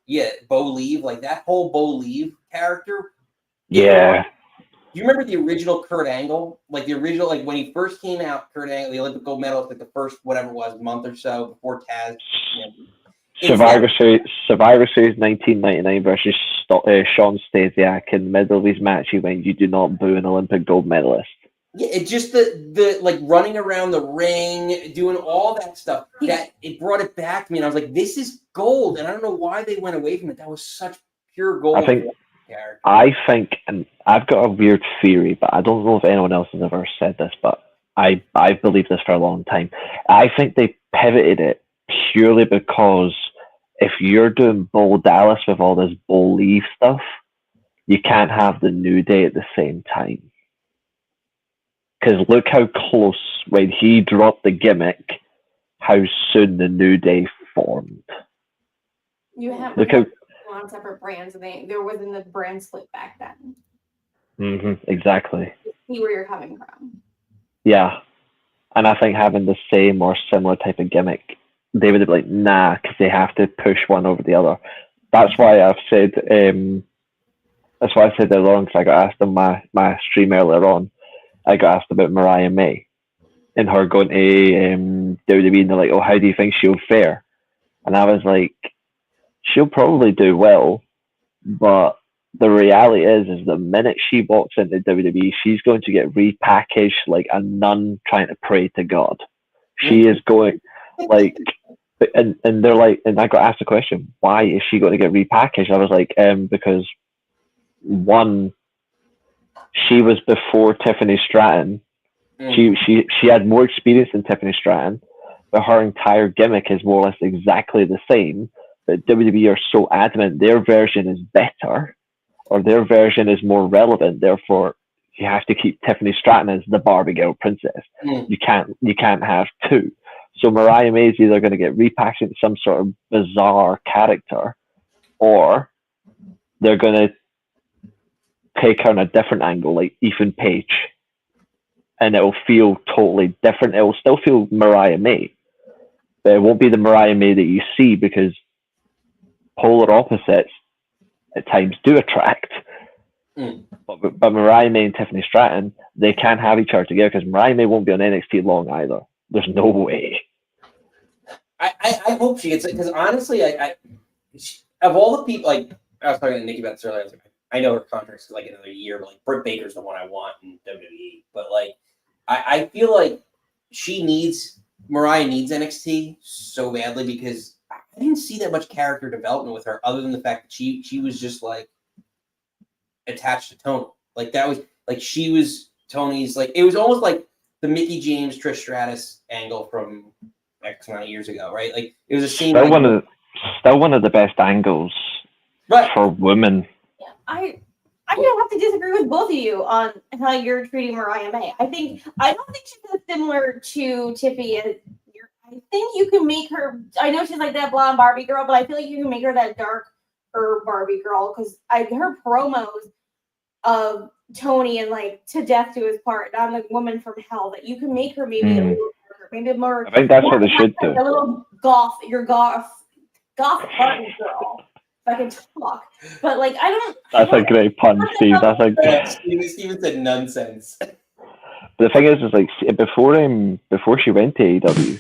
Yeah, Bo Leave, like that whole Bo Leave character. Yeah. you remember the original Kurt Angle? Like the original, like when he first came out, Kurt Angle, the Olympic gold medalist, like the first whatever it was month or so before Taz. Survivor Series 1999 versus Sean Stasiak. In the middle of his match, he went, "You do not boo an Olympic gold medalist." Yeah, it just the like running around the ring, doing all that stuff. That it brought it back to me, and I was like, "This is gold." And I don't know why they went away from it. That was such pure gold. I think, and I've got a weird theory, but I don't know if anyone else has ever said this, but I've believed this for a long time. I think they pivoted it purely because if you're doing Bo Dallas with all this Bo Lee stuff, you can't have the New Day at the same time. Because look how close, when he dropped the gimmick, how soon the New Day formed. You have Look how on separate brands, and there wasn't the brand split back then. exactly. See where you're coming from. Yeah. And I think having the same or similar type of gimmick, they would have been like, nah, because they have to push one over the other. That's why I've said, that's why I said earlier on, because I got asked on my stream earlier on, I got asked about Mariah May and her going to WWE, and they're like, oh, how do you think she'll fare? And I was like, she'll probably do well, but the reality is the minute she walks into WWE, she's going to get repackaged like a nun trying to pray to God. She is going, like, and they're like, and I got asked the question, why is she going to get repackaged? I was like, because one, she was before Tiffany Stratton. She had more experience than Tiffany Stratton, but her entire gimmick is more or less exactly the same. But WWE are so adamant their version is better, or their version is more relevant. Therefore, you have to keep Tiffany Stratton as the Barbie Girl princess. You can't have two. So Mariah May is either going to get repackaged into some sort of bizarre character, or they're going to take her on a different angle, like Ethan Page, and it'll feel totally different. It will still feel Mariah May, but it won't be the Mariah May that you see, because polar opposites at times do attract. But Mariah May and Tiffany Stratton, they can't have each other together, because Mariah May won't be on NXT long either. There's no way. I hope she gets it, because honestly, of all the people, like I was talking to Nikki about this earlier, I was like, I know her contract's like another year, but like Britt Baker's the one I want in WWE. But like, I feel like Mariah needs NXT so badly, because I didn't see that much character development with her, other than the fact that she was just like attached to Tony. Like that was like she was Tony's, like it was almost like the Mickey James Trish Stratus angle from X amount of years ago, right? Like it was a scene. Still one of the best angles, right, for women. Yeah, I don't have to disagree with both of you on how you're treating Mariah May. I don't think she's as similar to Tiffy as I think you can make her. I know she's like that blonde Barbie girl, but I feel like you can make her that darker Barbie girl, because her promos of Tony and like To Death Do His Part, I'm the woman from hell, that you can make her maybe a little darker, maybe more. I think that's what they should do. A little goth Barbie girl. If I can talk, but like I don't. That's a great pun, Steve. That's a great. Steven said nonsense. The thing is like before she went to AEW,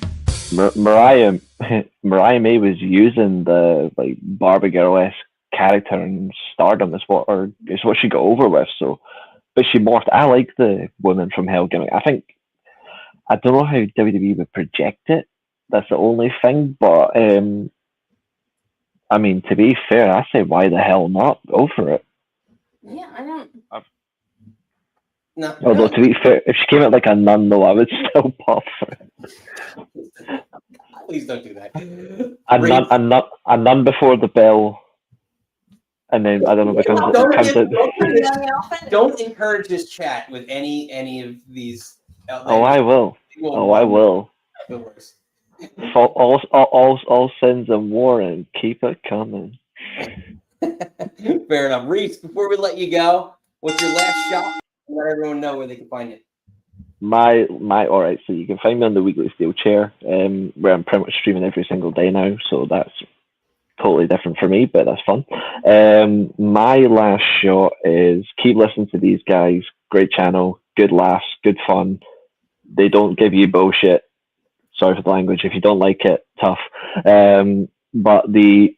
Mariah May was using the like Barbie Girl-esque character and stardom is what she got over with. So, but she morphed. I like the Woman from Hell gimmick. I don't know how WWE would project it. That's the only thing. But I mean, to be fair, I say why the hell not? Go for it. Yeah, I don't. No. Although to be fair, if she came out like a nun, though, I would still pop for it. Please don't do that. A nun before the bell, and then I don't know, because don't encourage this chat with any of these. Oh, I will. I will. The worst. All sins and war, and keep it coming. Fair enough. Reese, before we let you go, what's your last shot? Let everyone know where they can find it. My all right, so you can find me on the Weekly Steel Chair, where I'm pretty much streaming every single day now. So that's totally different for me, but that's fun. My last shot is keep listening to these guys. Great channel, good laughs, good fun. They don't give you bullshit. Sorry for the language. If you don't like it, tough. But the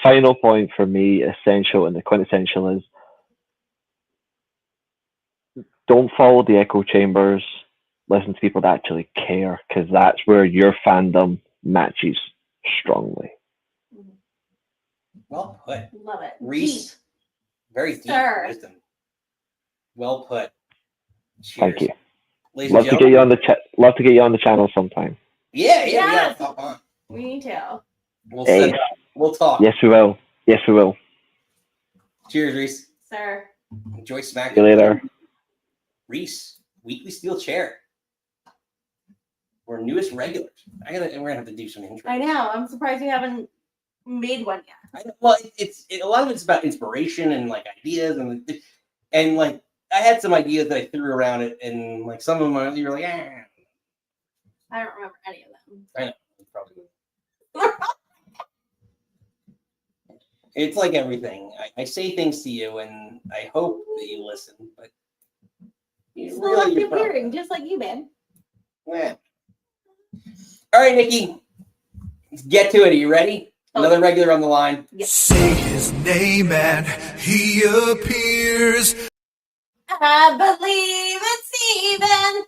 final point for me, essential and the quintessential, is don't follow the echo chambers. Listen to people that actually care, because that's where your fandom matches strongly. Well put. Love it. Reese, very deep Sir. wisdom. Well put. Cheers. Thank you. Ladies Love and to get gentlemen. you on the love to get you on the channel sometime. Yeah, we Yes. gotta pop on. We need to. We'll Hey. we'll talk. Yes, we will. Yes, we will. Cheers, Reese. Sir. Enjoy SmackDown. See you later. Reese, weekly steel chair. We're newest regulars. We're gonna have to do some intro. I know. I'm surprised you haven't made one yet. Well, a lot of it's about inspiration and like ideas and like I had some ideas that I threw around it, and like some of them you're like, I don't remember any of them. I know, probably. It's like everything. I say things to you, and I hope that you listen, but You you still have you're to probably- hearing, just like you, man. Yeah. All right, Nikki, let's get to it. Are you ready? Another regular on the line. Say his name and he appears. I believe it's even.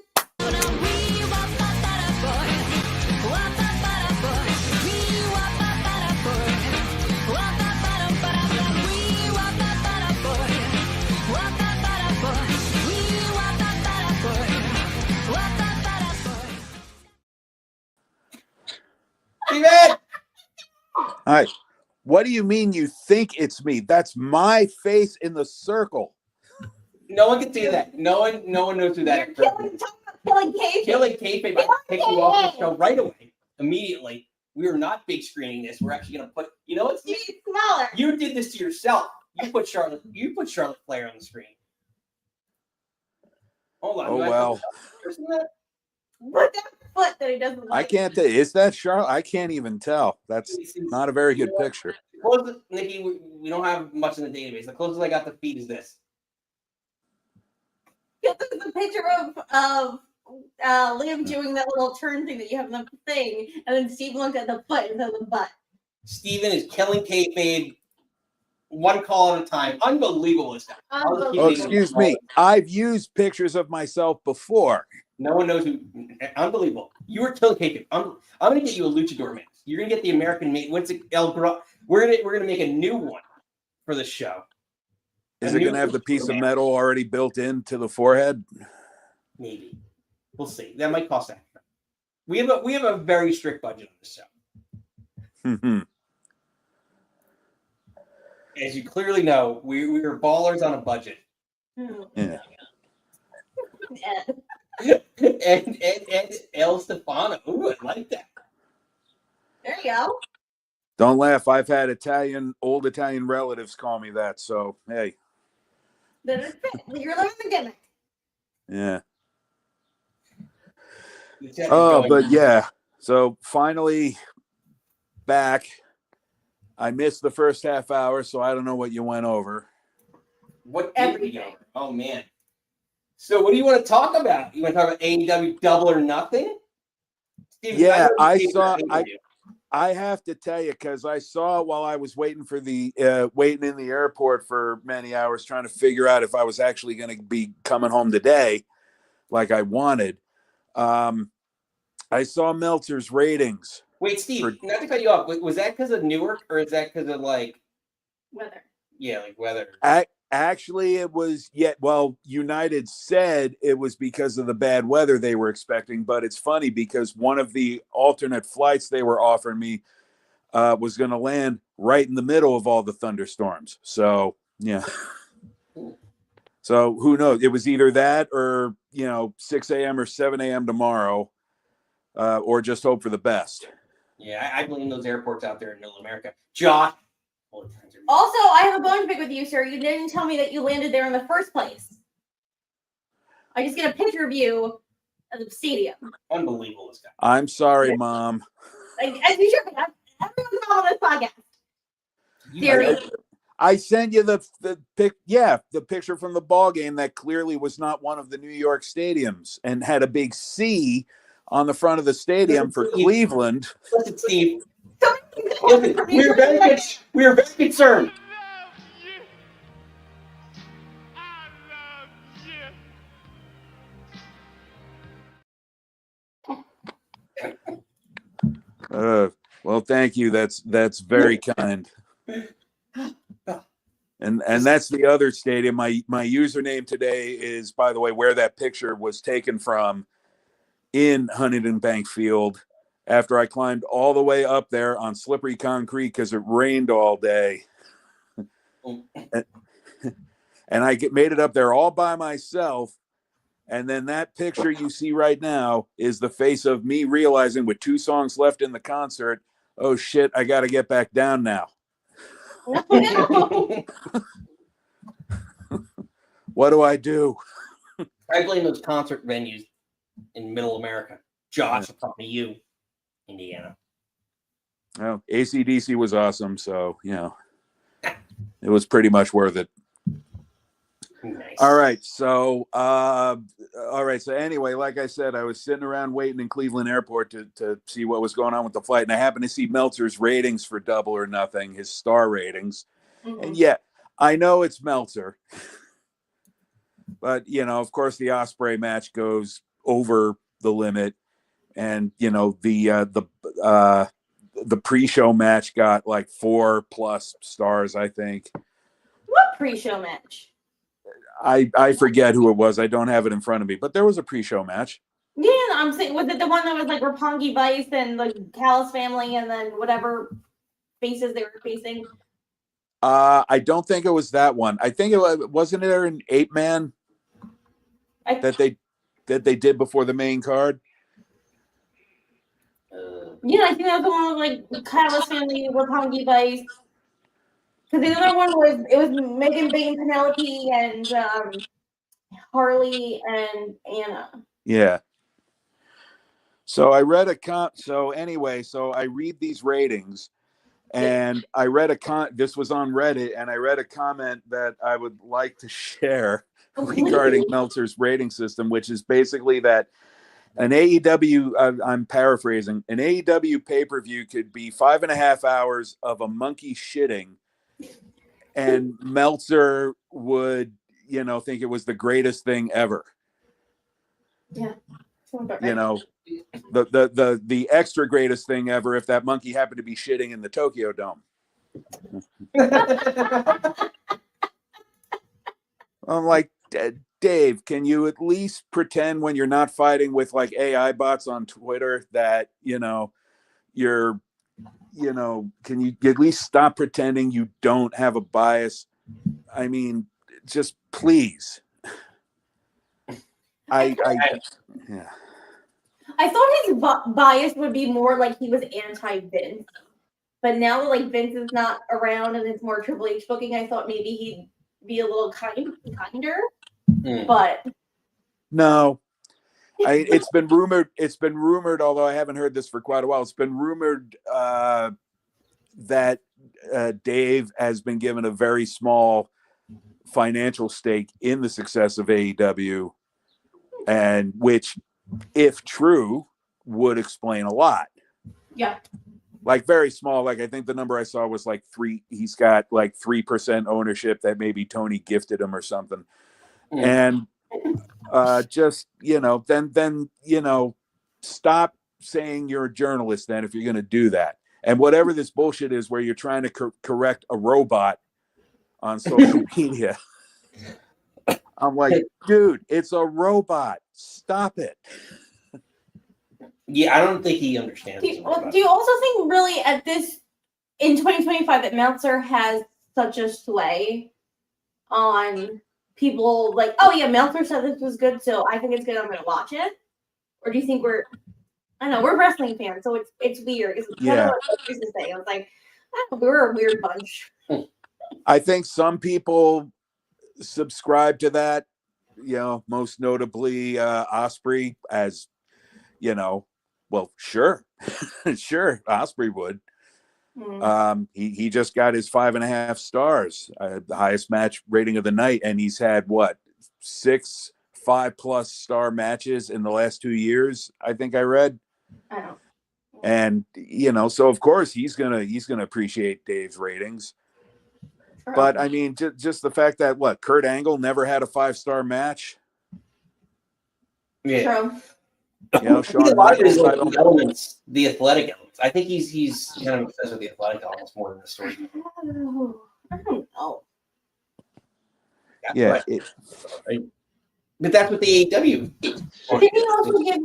Steven! Hi. What do you mean you think it's me? That's my face in the circle. No one can see that. No one knows who that is. You're killing kayfabe. Killing kayfabe. I take you off the show right away, immediately. We are not big screening this. We're actually gonna put. You know what, Steve? It's smaller. You did this to yourself. You put Charlotte Flair on the screen. Hold on. Oh, do I well. put that? Put that foot that he doesn't like. I can't tell. Is that Charlotte? I can't even tell. That's not a very good picture. Closest, Nikki, we don't have much in the database. The closest I got to feet is this. This is a picture of Liv doing that little turn thing that you have in the thing, and then Steve looked at the foot instead of the butt. Steven is killing kayfabe one call at a time. Unbelievable this guy. Oh, excuse me. I've used pictures of myself before. No one knows who. Unbelievable. You were killing kayfabe. I'm gonna get you a luchador mask. You're gonna get the American made. What's it? We're gonna make a new one for the show. Is it going to have the piece of metal already built into the forehead? Maybe. We'll see. That might cost extra. We have a very strict budget on this show. As you clearly know, we are ballers on a budget. Yeah. and El Stefano. Ooh, I like that. There you go. Don't laugh. I've had old Italian relatives call me that. So, hey. You're living the gimmick. Yeah. Oh, but yeah. So finally back. I missed the first half hour, so I don't know what you went over. What did we go over? Oh man. So what do you want to talk about? You want to talk about AEW Double or Nothing? Steve, Yeah, I saw. I have to tell you, because I saw while I was waiting for waiting in the airport for many hours, trying to figure out if I was actually going to be coming home today, like I wanted. I saw Meltzer's ratings. Wait, Steve, not to cut you off. Was that because of Newark, or is that because of like weather? Yeah, like weather. Actually, it was United said it was because of the bad weather they were expecting, but it's funny because one of the alternate flights they were offering me was going to land right in the middle of all the thunderstorms. So, yeah. So who knows? It was either that or, 6 a.m. or 7 a.m. tomorrow, or just hope for the best. Yeah, I blame those airports out there in Middle America. Josh. Also, I have a bone to pick with you, sir. You didn't tell me that you landed there in the first place. I just get a picture of you at the stadium. Unbelievable, this guy. I'm sorry, Mom. As you should. Everyone's on this podcast. You Theory. know, I sent you the picture from the ball game that clearly was not one of the New York stadiums and had a big C on the front of the stadium for Cleveland. listen, Steve. Listen, we are very concerned. Well, thank you. That's very kind. And that's the other stadium. My username today is, by the way, where that picture was taken from in Huntington Bank Field after I climbed all the way up there on slippery concrete because it rained all day. And I made it up there all by myself. And then that picture you see right now is the face of me realizing with 2 songs left in the concert, oh shit, I got to get back down now. No. What do I do? I blame those concert venues in Middle America. Josh, I'm talking to you, Indiana. Well, AC/DC was awesome, so it was pretty much worth it. Nice. All right, so anyway, like I said, I was sitting around waiting in Cleveland Airport to see what was going on with the flight, and I happened to see Meltzer's ratings for Double or Nothing, his star ratings, and I know it's Meltzer, but of course, the Ospreay match goes over the limit, and the pre-show match got like 4+ stars, I think. What pre-show match? I forget who it was. I don't have it in front of me, but there was a pre-show match. Yeah, I'm saying, was it the one that was like Roppongi Vice and the Callis family and then whatever faces they were facing? I don't think it was that one. I think wasn't there an 8-man that they did before the main card. Yeah, I think that was the one with like Callis family, Roppongi Vice. Because the other one was Megan Bain, Penelope, and Harley and Anna. Yeah. So I read so I read these ratings, and I read this was on Reddit, and I read a comment that I would like to share regarding Meltzer's rating system, which is basically that an AEW, I'm paraphrasing, an AEW pay-per-view could be 5.5 hours of a monkey shitting, and Meltzer would, think it was the greatest thing ever. Yeah. The extra greatest thing ever if that monkey happened to be shitting in the Tokyo Dome. I'm like, Dave, can you at least pretend when you're not fighting with like AI bots on Twitter that, you're, can you at least stop pretending you don't have a bias? I mean, just please. Yeah. I thought his bias would be more like he was anti-Vince. But now that like Vince is not around and it's more Triple H booking, I thought maybe he'd be a little kinder. But no. It's been rumored, although I haven't heard this for quite a while. It's been rumored that Dave has been given a very small financial stake in the success of AEW, and which, if true, would explain a lot. Yeah. Like very small. Like I think the number I saw was like 3. He's got like 3% ownership that maybe Tony gifted him or something. And just, then stop saying you're a journalist then if you're going to do that. And whatever this bullshit is where you're trying to correct a robot on social media. I'm like, dude, it's a robot. Stop it. Yeah, I don't think he understands. Do you also think really at this, in 2025, that Meltzer has such a sway on people like, oh yeah, Meltzer said this was good, so I think it's good, I'm going to watch it? Or do you think we're wrestling fans, so it's weird. It's kind of what I used to say. I was like, we're a weird bunch. I think some people subscribe to that, most notably Ospreay, as, well, sure, Ospreay would. He just got his 5.5 stars, the highest match rating of the night, and he's had what, 6 5+ star matches in the last 2 years, I think I read. I don't. And so of course he's gonna appreciate Dave's ratings. True. But I mean, just the fact that Kurt Angle never had a 5-star match. Yeah. True. Shawn A lot of his Michaels, elements, the athletic elements. I think he's kind of obsessed with the athletic elements more than the story. I don't know. yeah. But that's what the AEW. Did he also give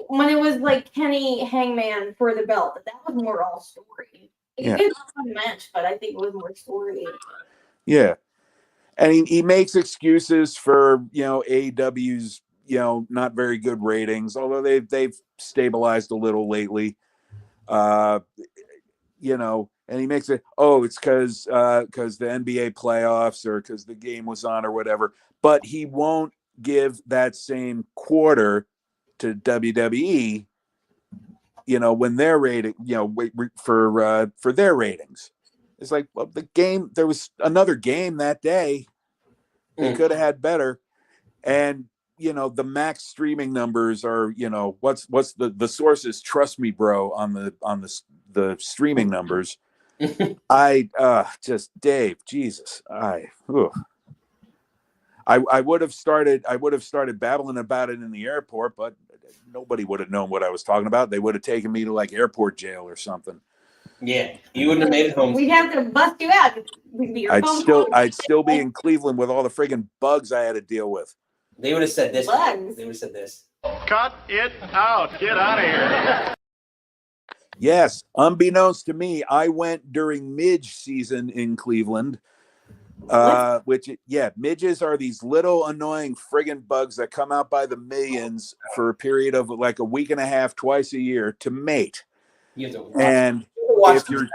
when it was Kenny Hangman for the belt? But that was more all story. He Yeah. did a fun match, but I think it was more story. Yeah. And he makes excuses for, AEW's, not very good ratings, although they've stabilized a little lately. And he makes it, it's because the NBA playoffs or because the game was on or whatever. But he won't give that same quarter to WWE, when they're rating, for their ratings. It's like, well, the game, there was another game that day. They could have had better. And, the max streaming numbers are, what's the sources, trust me, bro, on the streaming numbers. Just Dave, Jesus. I would have started babbling about it in the airport, but nobody would have known what I was talking about. They would have taken me to airport jail or something. Yeah, you wouldn't have made it home. We'd have to bust you out. I'd still be in Cleveland with all the friggin' bugs I had to deal with. They would have said this. Bugs. They would have said this. Cut it out. Get out of here. Yes, unbeknownst to me, I went during midge season in Cleveland. Midges are these little annoying friggin' bugs that come out by the millions for a period of a week and a half, twice a year to mate. You have to watch, And if you're,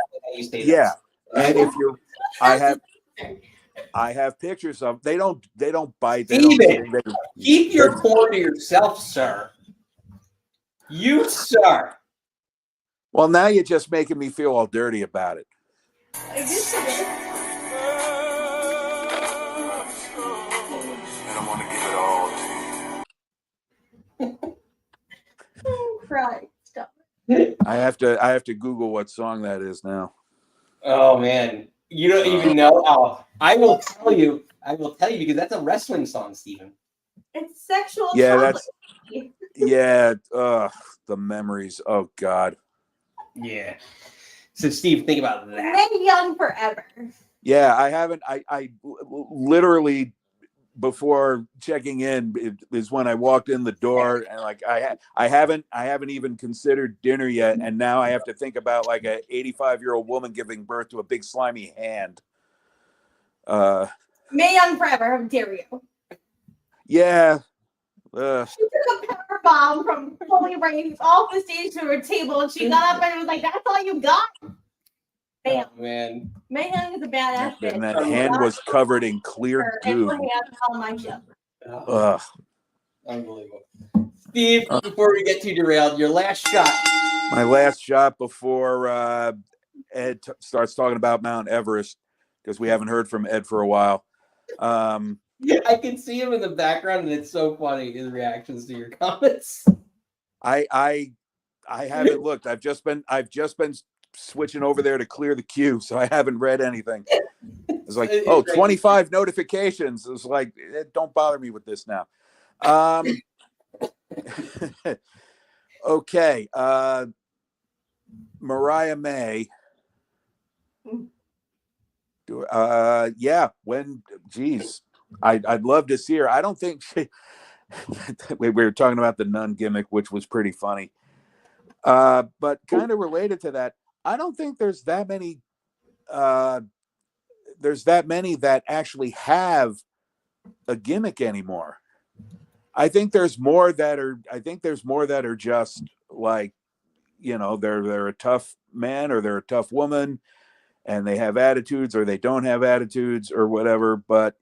and if you're, I have pictures of. They don't bite. Keep your porn to yourself, sir. You, sir. Well, now you're just making me feel all dirty about it. I want to give it all to you. Right. Stop. I have to Google what song that is now. Oh man, you don't even know. Oh, I will tell you because that's a wrestling song, Steven. It's sexual. Yeah, chocolate. the memories. Oh God. Yeah. So Steve, think about that. Stay young forever. Yeah, I haven't. I literally, before checking in is when I walked in the door, and I haven't even considered dinner yet, and now I have to think about a 85-year-old woman giving birth to a big slimy hand. May young forever. How dare you? Yeah. She took a pepper bomb from Holy Rain off the stage to her table, and she got up and was like, "That's all you got." Bam. Oh, man. Mae Young is a badass bitch. And that hand was covered in clear goo. On my show. Ugh. Unbelievable. Steve, before we get too derailed, your last shot. My last shot before Ed starts talking about Mount Everest, because we haven't heard from Ed for a while. I can see him in the background, and it's so funny, his reactions to your comments. I haven't looked. I've just been switching over there to clear the queue, so I haven't read anything. It's like, 25 notifications. It's like, don't bother me with this now. Okay. Mariah May. I'd love to see her. I don't think we were talking about the nun gimmick, which was pretty funny. But kind of related to that, I don't think there's that many that actually have a gimmick anymore. I think there's more that are just like, they're a tough man or they're a tough woman and they have attitudes or they don't have attitudes or whatever. But,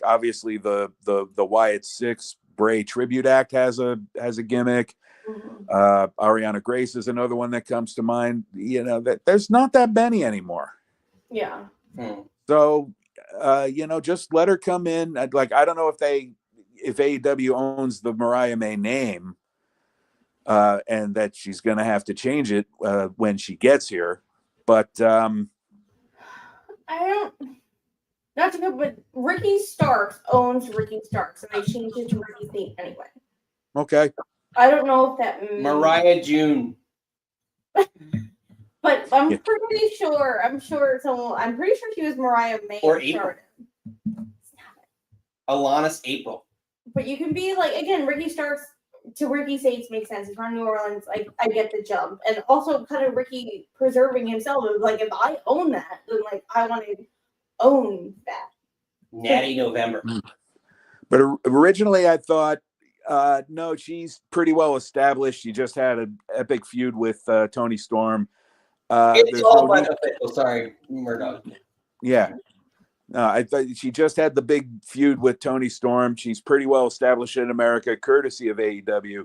obviously the Wyatt Sicks Bray Tribute Act has a gimmick. Ariana Grace is another one that comes to mind. You know, that there's not that many anymore. Yeah. So, you know, just let her come in. Like, I don't know if AEW owns the Mariah May name, and that she's going to have to change it when she gets here. But I don't. Not to go, but Ricky Starks owns Ricky Starks, and they changed it to Ricky Sane anyway. okay. I don't know if that means, Mariah June. but I'm pretty sure. I'm pretty sure she was Mariah May Or who April. started. Alanis April. But you can be like, again, Ricky Starks to Ricky Saints makes sense. He's from New Orleans. Like, I get the jump, and also kind of Ricky preserving himself. Like, if I own that, then like I want to own that. Natty November. But originally I thought, no, she's pretty well established. She just had an epic feud with Tony Storm. It's there's all no by need- the official. Sorry, Murdoch. Yeah. I thought she just had the big feud with Tony Storm. She's pretty well established in America, courtesy of AEW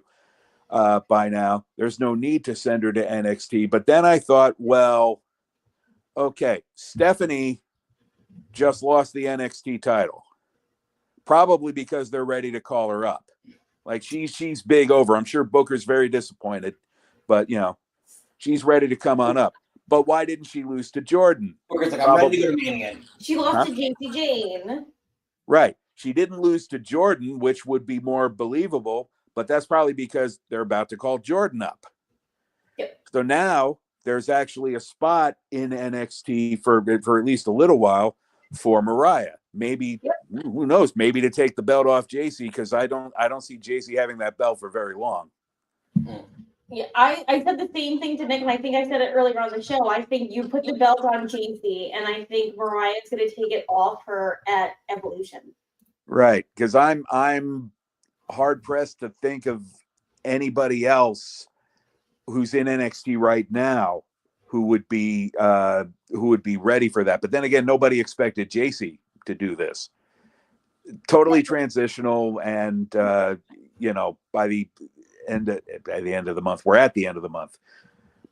by now. There's no need to send her to NXT. But then I thought, well, okay, Stephanie just lost the NXT title, probably because they're ready to call her up. Like, she's big over. I'm sure Booker's very disappointed, but you know, she's ready to come on up. But why didn't she lose to Jordan? Booker's like, I'm ready to go to Maine again. She lost to JC Jane. Right. She didn't lose to Jordan, which would be more believable, but that's probably because they're about to call Jordan up. Yep. So now there's actually a spot in NXT for at least a little while for Mariah. Maybe, who knows, maybe to take the belt off JC, because I don't see JC having that belt for very long. Yeah, I said the same thing to Nick, and I think I said it earlier on the show. I think you put the belt on JC, and I think Mariah's going to take it off her at Evolution. Right, because I'm hard pressed to think of anybody else who's in NXT right now who would be ready for that. But then again, nobody expected JC to do this. Totally transitional, and you know, by the end of the month, we're at the end of the month.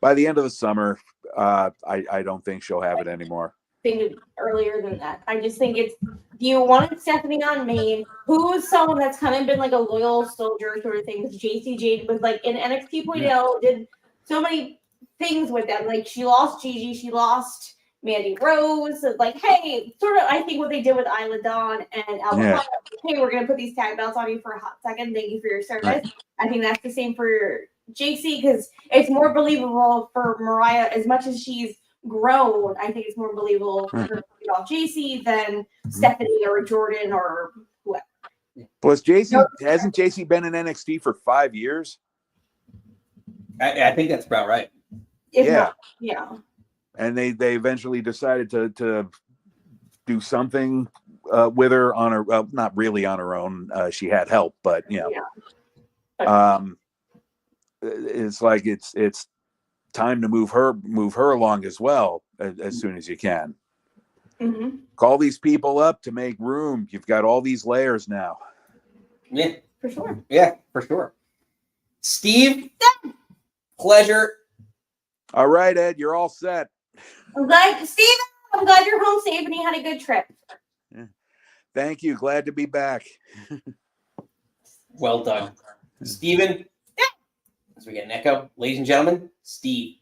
By the end of the summer, I don't think she'll have it anymore. Think earlier than that. I just think it's, do you want Stephanie on Maine? Who is someone that's kind of been like a loyal soldier sort of thing? Because JC Jade was like in NXT 2.0, did so many things with them. Like, she lost Gigi, she lost Mandy Rose. Like, hey, sort of, I think what they did with Isla Dawn and Alba, hey, we're gonna put these tag belts on you for a hot second. Thank you for your service. Right. I think that's the same for JC, because it's more believable for Mariah. As much as she's grown, I think it's more believable for her to get off JC than Stephanie or Jordan or whoever. Plus, hasn't JC been in NXT for 5 years? I think that's about right. Yeah. And they eventually decided to do something with her on her, well, not really on her own. She had help, but you know, it's like it's time to move her along as well as soon as you can. Mm-hmm. Call these people up to make room. You've got all these layers now. Yeah, for sure. Yeah, for sure. Steve, pleasure. All right, Ed, you're all set. I'm glad, Steve. I'm glad you're home safe and you had a good trip. Yeah. Thank you. Glad to be back. Well done, Steven. As we get an echo, ladies and gentlemen, Steve.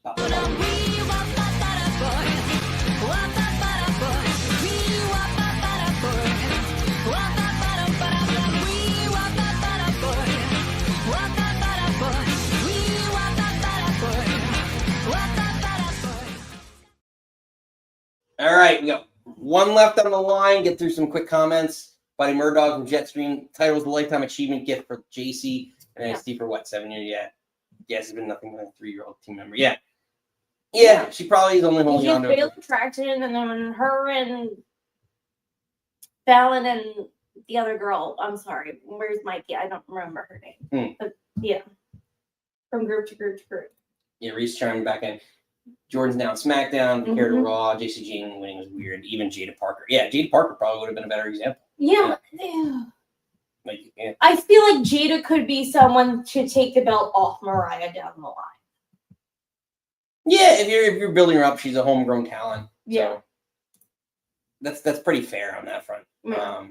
All right, we got one left on the line. Get through some quick comments. Buddy Murdoch from Jetstream. Title's the lifetime achievement gift for JC and NXT for what, 7 years? Yeah. Yes, it's been nothing but a 3-year-old team member. Yeah. She probably is only holding on to failed attraction, and then her and Fallon and the other girl. I'm sorry. Where's Mikey? I don't remember her name. But yeah. From group to group to group. Yeah, Reese chiming back in. Jordan's now on SmackDown, compared to Raw. JC Jane winning was weird. Even Jada Parker. Yeah, Jada Parker probably would have been a better example. Yeah. Like, yeah. I feel like Jada could be someone to take the belt off Mariah down the line. Yeah, if you're building her up, she's a homegrown talent. Yeah. So that's pretty fair on that front. Yeah.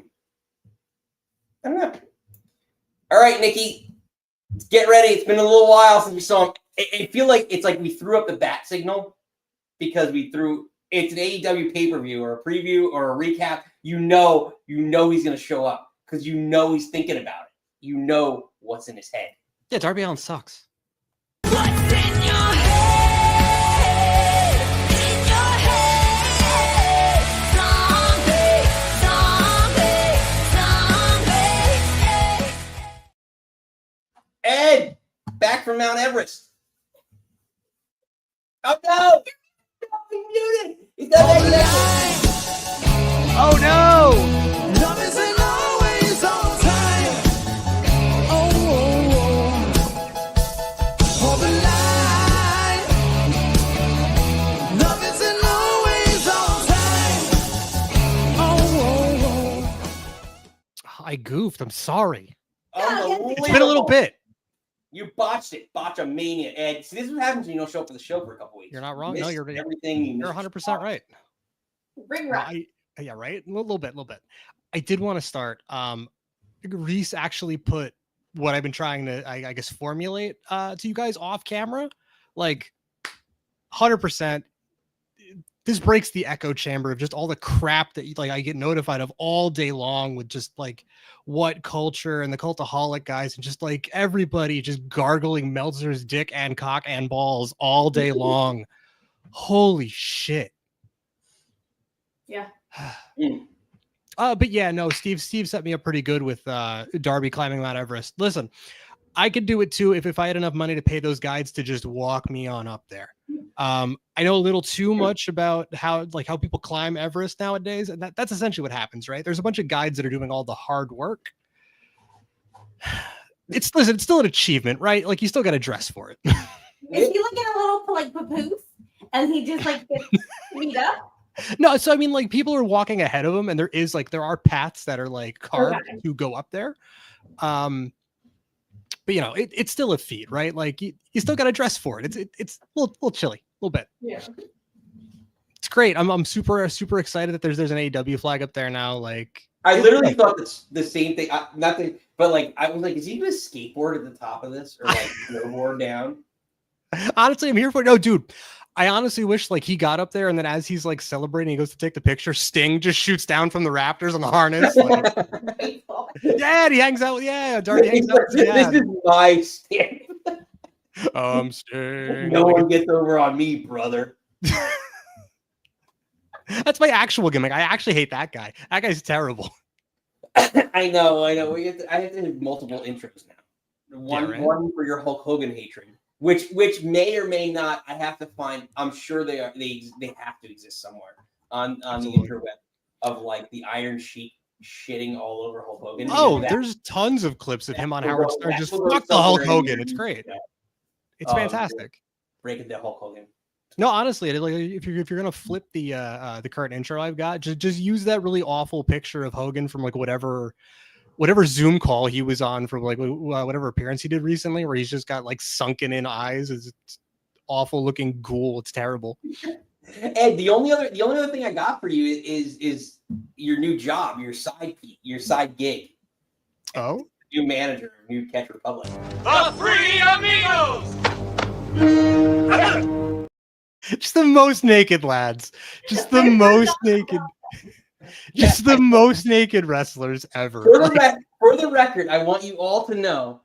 I don't know. All right, Nikki, get ready. It's been a little while since we saw him. I feel like it's like we threw up the bat signal because it's an AEW pay-per-view or a preview or a recap. You know he's gonna show up because he's thinking about it. You know what's in his head. Yeah, Darby Allin sucks. What's in your head? In your head. Zombie. Ed, back from Mount Everest. Oh no! He's muted. He's got that connection. Oh no! Love isn't always on time. Oh, hold the line. Love isn't always on time. I goofed. I'm sorry. Unbelievable. It's been a little bit. You botched it. Botchamania, Ed. See, this is what happens when you don't show up for the show for a couple weeks. You're not wrong. You No, missed you're everything. You're 100% right. Ring No, rock. yeah, right. A little bit. I did want to start. Reese actually put what I've been trying to, I guess, formulate to you guys off camera. Like, 100%. This breaks the echo chamber of just all the crap that I get notified of all day long with just like what culture and the cultaholic guys and just like everybody just gargling Meltzer's dick and cock and balls all day long. Holy shit. Yeah. But yeah, no, Steve set me up pretty good with Darby climbing Mount Everest. Listen, I could do it too if I had enough money to pay those guides to just walk me on up there. I know a little too much about how people climb Everest nowadays, and that's essentially what happens, right? There's a bunch of guides that are doing all the hard work. It's still an achievement, right? Like you still got to dress for it. Is he looking a little like papoose? And he just like gets beat up? No, so I mean, like people are walking ahead of him, and there are paths that are like carved to go up there. But you know, it's still a feat, right? Like you still got to dress for it. It's a little chilly, a little bit. Yeah. It's great. I'm super excited that there's an AEW flag up there now. Like I literally thought the same thing. Nothing, but like I was like, is he going to skateboard at the top of this or like snowboard down? Honestly, I'm here for it. No, dude. I honestly wish like he got up there and then as he's like celebrating, he goes to take the picture. Sting just shoots down from the rafters on the harness. Like, yeah, and he hangs out with Darby hangs out with This is my stand. Sting. No one gets over on me, brother. That's my actual gimmick. I actually hate that guy. That guy's terrible. I know. I have to have multiple intros now. One for your Hulk Hogan hatred. Which may or may not, I have to find. I'm sure they have to exist somewhere on the interweb of like the Iron Sheik shitting all over Hulk Hogan. Oh, there's tons of clips of him on Howard Stern. Just fuck the Hulk Hogan. It's great. It's fantastic. Breaking the Hulk Hogan. No, honestly, like if you're gonna flip the current intro I've got, just use that really awful picture of Hogan from like whatever Zoom call he was on from like whatever appearance he did recently, where he's just got like sunken in eyes. It's awful looking ghoul. It's terrible. Ed, the only other thing I got for you is your new job, your side gig. Oh, new manager, new Catch Republic. The Three Amigos. Just the most naked lads. Just the most naked. Just the most naked wrestlers ever. For the record, I want you all to know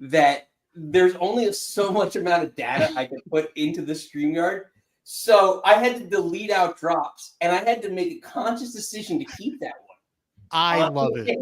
that there's only so much amount of data I can put into the StreamYard. So I had to delete out drops, and I had to make a conscious decision to keep that one. I love it.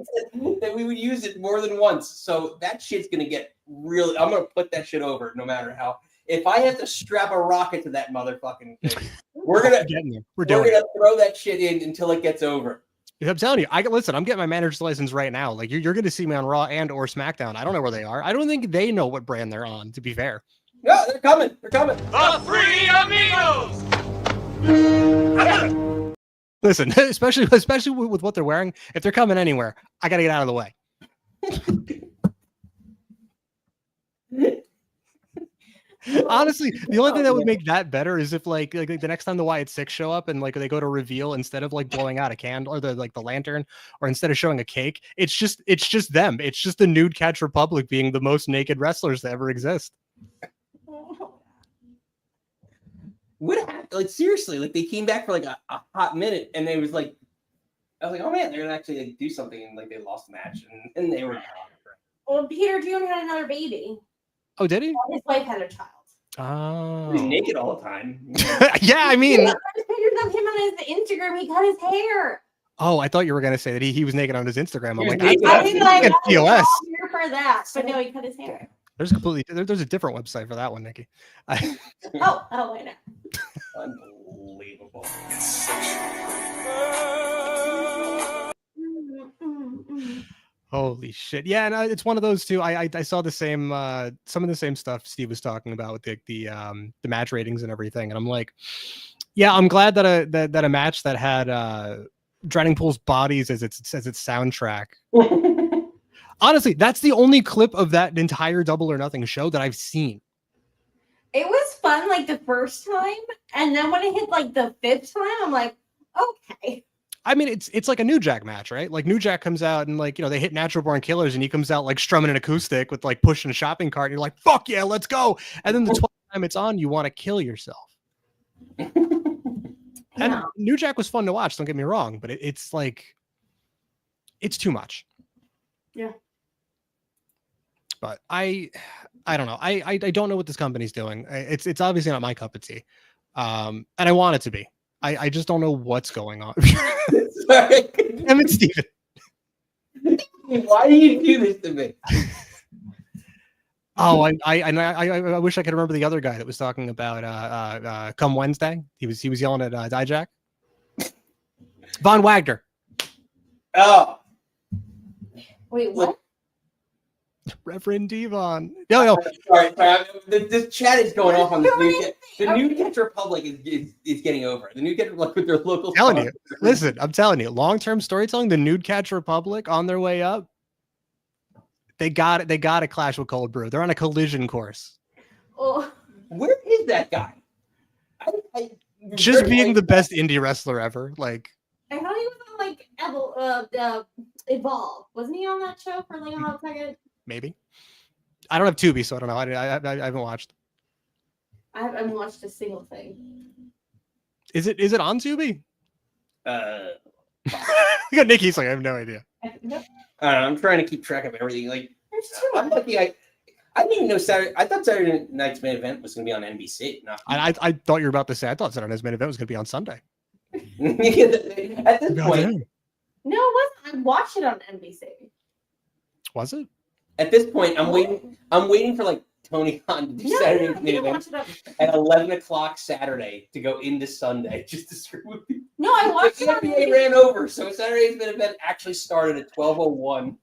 That we would use it more than once. So that shit's going to get really... I'm going to put that shit over no matter how... If I have to strap a rocket to that motherfucking thing, we're gonna throw that shit in until it gets over. I'm telling you, I'm getting my manager's license right now. Like you're going to see me on Raw and or SmackDown. I don't know where they are. I don't think they know what brand they're on. To be fair. No, they're coming. They're coming. The Three Amigos. Listen, especially with what they're wearing. If they're coming anywhere, I got to get out of the way. Honestly, the only thing that would make that better is if like the next time the Wyatt Sicks show up and like they go to reveal, instead of like blowing out a candle or the lantern, or instead of showing a cake, it's just them. It's just the Nude Catch Republic being the most naked wrestlers to ever exist. What happened? Like seriously, like they came back for like a hot minute, and they was like, I was like, oh man, they're gonna actually like, do something, and like they lost the match, and they were gone. Well, Peter June had another baby. Oh, did he? His wife had a child. Oh, He's naked all the time. yeah, I mean, There's pictures of him on his Instagram. He cut his hair. oh, I thought you were gonna say that he was naked on his Instagram. I'm He was like, naked. I think I at was POS. here for that, but no, he cut his hair. There's a different website for that one, Nikki. Oh, I know. Unbelievable. Holy shit! Yeah, and it's one of those too. I saw the same some of the same stuff Steve was talking about with the match ratings and everything, and I'm like, yeah, I'm glad that a match that had Drowning Pool's bodies as its soundtrack. Honestly, that's the only clip of that entire Double or Nothing show that I've seen. It was fun like the first time, and then when it hit like the fifth time, I'm like, okay. I mean, it's like a New Jack match, right? Like New Jack comes out and like, you know, they hit Natural Born Killers and he comes out like strumming an acoustic with like pushing a shopping cart and you're like, fuck yeah, let's go. And then the 12th time it's on, you want to kill yourself. And New Jack was fun to watch, don't get me wrong, but it's like, it's too much. Yeah. But I don't know. I don't know what this company's doing. It's obviously not my cup of tea. And I want it to be. I just don't know what's going on. Sorry. Emmett Steven. Why do you do this to me? Oh, I wish I could remember the other guy that was talking about come Wednesday. He was yelling at Dijak. Von Wagner. Oh. Wait, what? Reverend Devon. No. Sorry. This chat is going off on this the New Catch Republic is getting over. The New Catch Republic with their local. I'm telling you, long-term storytelling, the Nude Catch Republic on their way up. They got to clash with Cold Brew. They're on a collision course. Oh. Where is that guy? Just being the best indie wrestler ever. Like, I thought he was on like Evolve. Wasn't he on that show for like a hot second? Maybe. I don't have Tubi, so I don't know. I haven't watched. I haven't watched a single thing. Is it on Tubi? I You got Nikki's like, I have no idea. don't know. I'm trying to keep track of everything. Like, There's too I'm much. lucky. I didn't even know Saturday. I thought Saturday night's main event was going to be on NBC. No. I thought you were about to say, I thought Saturday Night's main event was going to be on Sunday. At this point, No, it wasn't. I watched it on NBC. Was it? At this point, I'm waiting for like Tony Khan to do Saturday you main didn't event watch it at 11 o'clock Saturday to go into Sunday just to screw with people. No, I watched The it on NBA NBC. ran over, so Saturday's main event actually started at 12:01.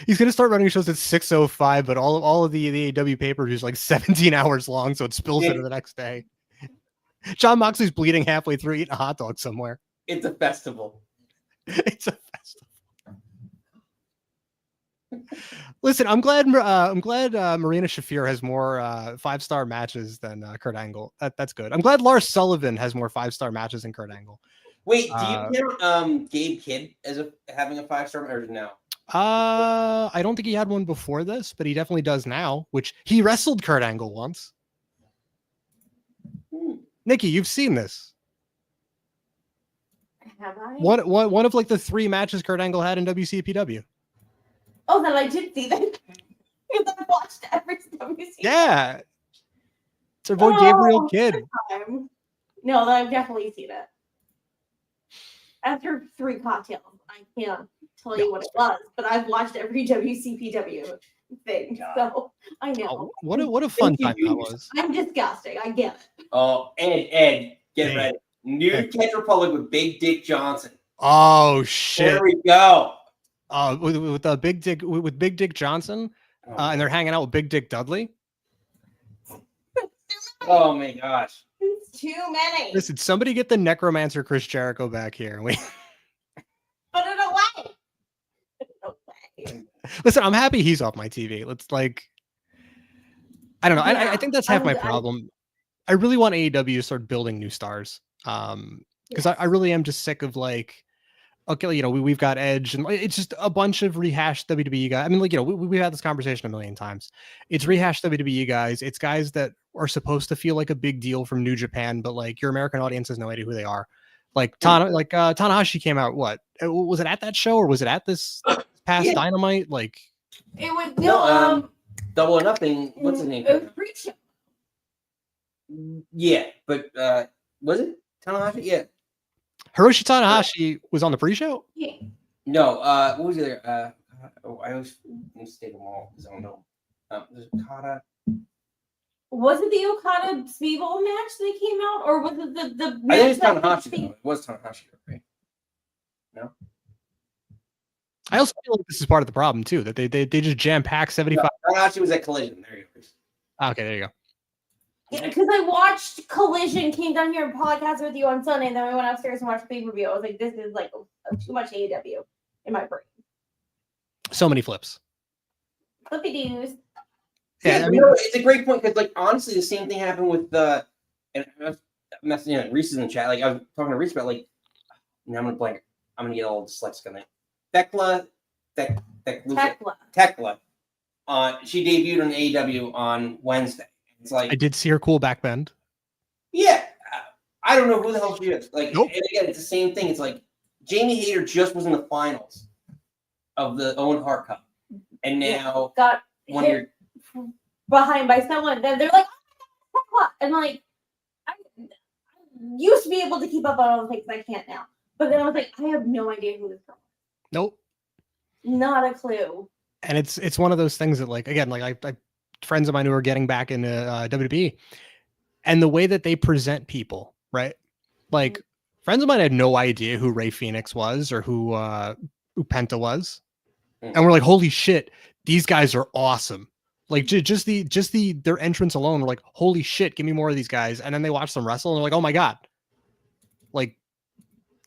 He's going to start running shows at 6:05, but all of the AEW pay-per-views like 17 hours long, so it spills into the next day. John Moxley's bleeding halfway through eating a hot dog somewhere. It's a festival. It's a festival. Listen, I'm glad Marina Shafir has more 5-star matches than Kurt Angle. That's good. I'm glad Lars Sullivan has more 5-star matches than Kurt Angle. Wait, do you count Gabe Kidd as having a 5-star or no? I don't think he had one before this, but he definitely does now, which he wrestled Kurt Angle once. Nikki, you've seen this. Have I? One of like the 3 matches Kurt Angle had in WCPW. Oh, then I did see that. Because I watched every WC. Yeah. It's our boy Gabriel Kidd. Time. No, I've definitely seen it. After 3 cocktails, I can't tell you what it was, but I've watched every WCPW thing, so I know. Oh, what a fun time that was. I'm disgusting. I get it. Oh, Ed, get ready. New Catch Republic with Big Dick Johnson. Oh shit! There we go. With Big Dick Johnson, and they're hanging out with Big Dick Dudley. Oh my gosh! It's too many. Listen, somebody get the necromancer Chris Jericho back here. Put it away. Listen, I'm happy he's off my TV. Let's like, I don't know. I Yeah, think that's half my I'm- problem. I really want AEW to start building new stars. Because I really am just sick of like, okay, you know, we've got Edge and it's just a bunch of rehashed WWE guys. I mean, like, you know, we've had this conversation a million times. It's rehashed WWE guys. It's guys that are supposed to feel like a big deal from New Japan, but like your American audience has no idea who they are. Like Tanahashi came out, what was it at that show or was it at this past Dynamite? Like It was Double or Nothing. What's his name? It was pre-show. Yeah, but was it Tanahashi? Yeah. Hiroshi Tanahashi was on the pre-show. Yeah. No, what was the other? I always mistake them all because I don't know. There's Okada. Was it the Okada Speedball match that came out, or was it the I think match it's that Tanahashi. Though. It was Tanahashi, right? No. I also feel like this is part of the problem too, that they just jam pack 75. No, Tanahashi was at Collision. There you go. Okay, there you go. Yeah, because I watched Collision, came down here and podcast with you on Sunday, and then we went upstairs and watched pay-per-view. I was like, this is like too much AEW in my brain. So many flips. Flippy doos. Yeah, Yeah, I mean, it's a great point because, like, honestly, the same thing happened with the. And I was messaging Reese in the chat. Like, I was talking to Reese about like, now I'm gonna blank. I'm gonna get all dyslexic on that. Tekla. She debuted on AEW on Wednesday. It's like I did see her cool back bend. yeah, I don't know who the hell she is. Like, Nope. and again, it's the same thing. It's like Jamie Hayter just was in the finals of the Owen Hart Cup, and now Got one hit behind by someone. Then they're like, oh, and like, I used to be able to keep up on all the things I can't now. But then I was like, I have no idea who this girl is. Nope. Not a clue. And it's one of those things that, like, again, like I friends of mine who are getting back into WWE, and the way that they present people, right? Like friends of mine had no idea who Ray Phoenix was or who Penta was, and we're like, holy shit, these guys are awesome. Like just their entrance alone, we're like, holy shit, give me more of these guys. And then they watch them wrestle and they're like, oh my god, like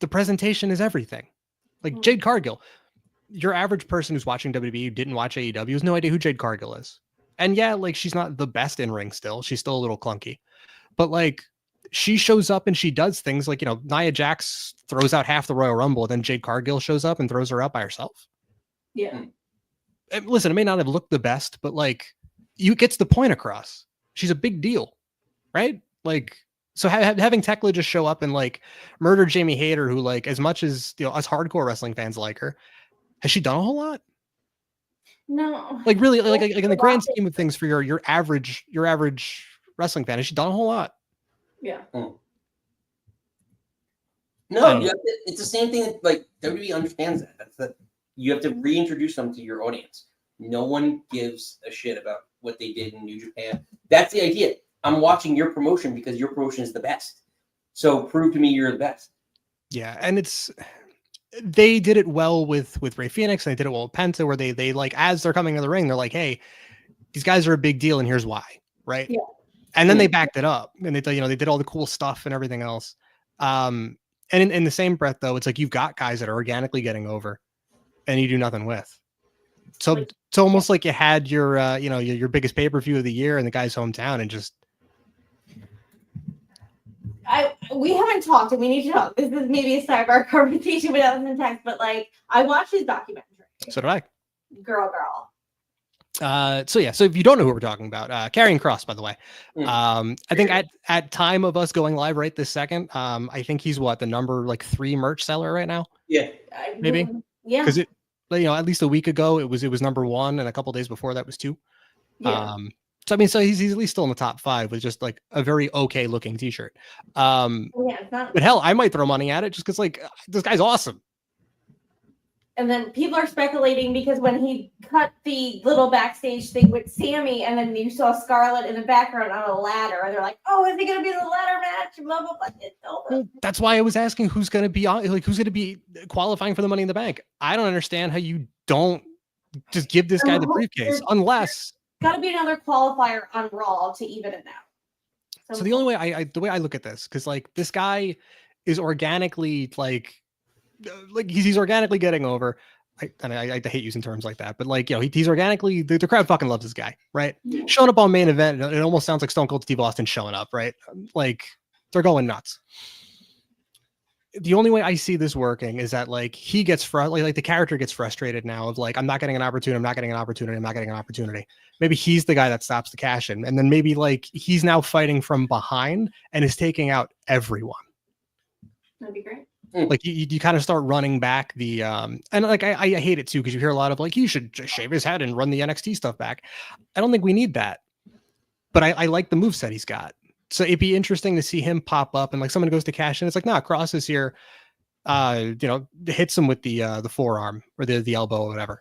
the presentation is everything. Like Jade Cargill, your average person who's watching WWE who didn't watch AEW has no idea who Jade Cargill is. And yeah, like she's not the best in ring still. She's still a little clunky. But like she shows up and she does things like, you know, Nia Jax throws out half the Royal Rumble, then Jade Cargill shows up and throws her out by herself. Yeah. And listen, it may not have looked the best, but like you gets the point across. She's a big deal, right? Like, so having Tekla just show up and like murder Jamie Hayter, who, like, as much as, you know, us hardcore wrestling fans like her, has she done a whole lot? No. Like really, like in the grand scheme of things, for your average wrestling fan, has she done a whole lot? Yeah. No, you have to, it's the same thing. Like WWE understands that. That's that you have to reintroduce them to your audience. No one gives a shit about what they did in New Japan. That's the idea. I'm watching your promotion because your promotion is the best. So prove to me you're the best. Yeah, and they did it well with Ray Phoenix, and they did it well with Penta, where they like, as they're coming to the ring, they're like, hey, these guys are a big deal and here's why, right? Yeah. And then they backed it up and they did all the cool stuff and everything else. And in the same breath though, it's like you've got guys that are organically getting over and you do nothing with. So it's almost like you had your your biggest pay-per-view of the year in the guy's hometown and just we haven't talked and we need to talk. This is maybe a sidebar conversation without the text, but like I watched his documentary. So did I. Girl. So if you don't know who we're talking about, Carrying Cross, by the way, I think at time of us going live right this second, I think he's the number 3 merch seller right now. Yeah, Maybe. Yeah. Because it, at least a week ago it was number 1, and a couple days before that was 2. Yeah. So I mean, so he's at least still in the top 5 with just like a very okay looking t-shirt. It's not. But hell, I might throw money at it just because this guy's awesome. And then people are speculating because when he cut the little backstage thing with Sammy, and then you saw Scarlett in the background on a ladder, and they're like, "Oh, is it going to be the ladder match?" Blah blah blah. It's over. Well, that's why I was asking who's going to be who's going to be qualifying for the Money in the Bank. I don't understand how you don't just give this guy the briefcase unless. Got to be another qualifier on Raw to even it out. So the only way the way I look at this, because this guy is organically he's organically getting over. I hate using terms like that, but like, he's organically, the crowd fucking loves this guy, right? Showing up on main event, it almost sounds like Stone Cold Steve Austin showing up, right? Like, they're going nuts. The only way I see this working is that like he gets like the character gets frustrated now of like, I'm not getting an opportunity, I'm not getting an opportunity, I'm not getting an opportunity. Maybe he's the guy that stops the cash in, and then maybe like he's now fighting from behind and is taking out everyone. That'd be great. Like you kind of start running back the and like I hate it too, because you hear a lot of like, he should just shave his head and run the NXT stuff back. I don't think we need that, but I like the moveset he's got. So it'd be interesting to see him pop up and like someone goes to cash in. It's like, nah, Cross is here, hits him with the forearm or the elbow or whatever,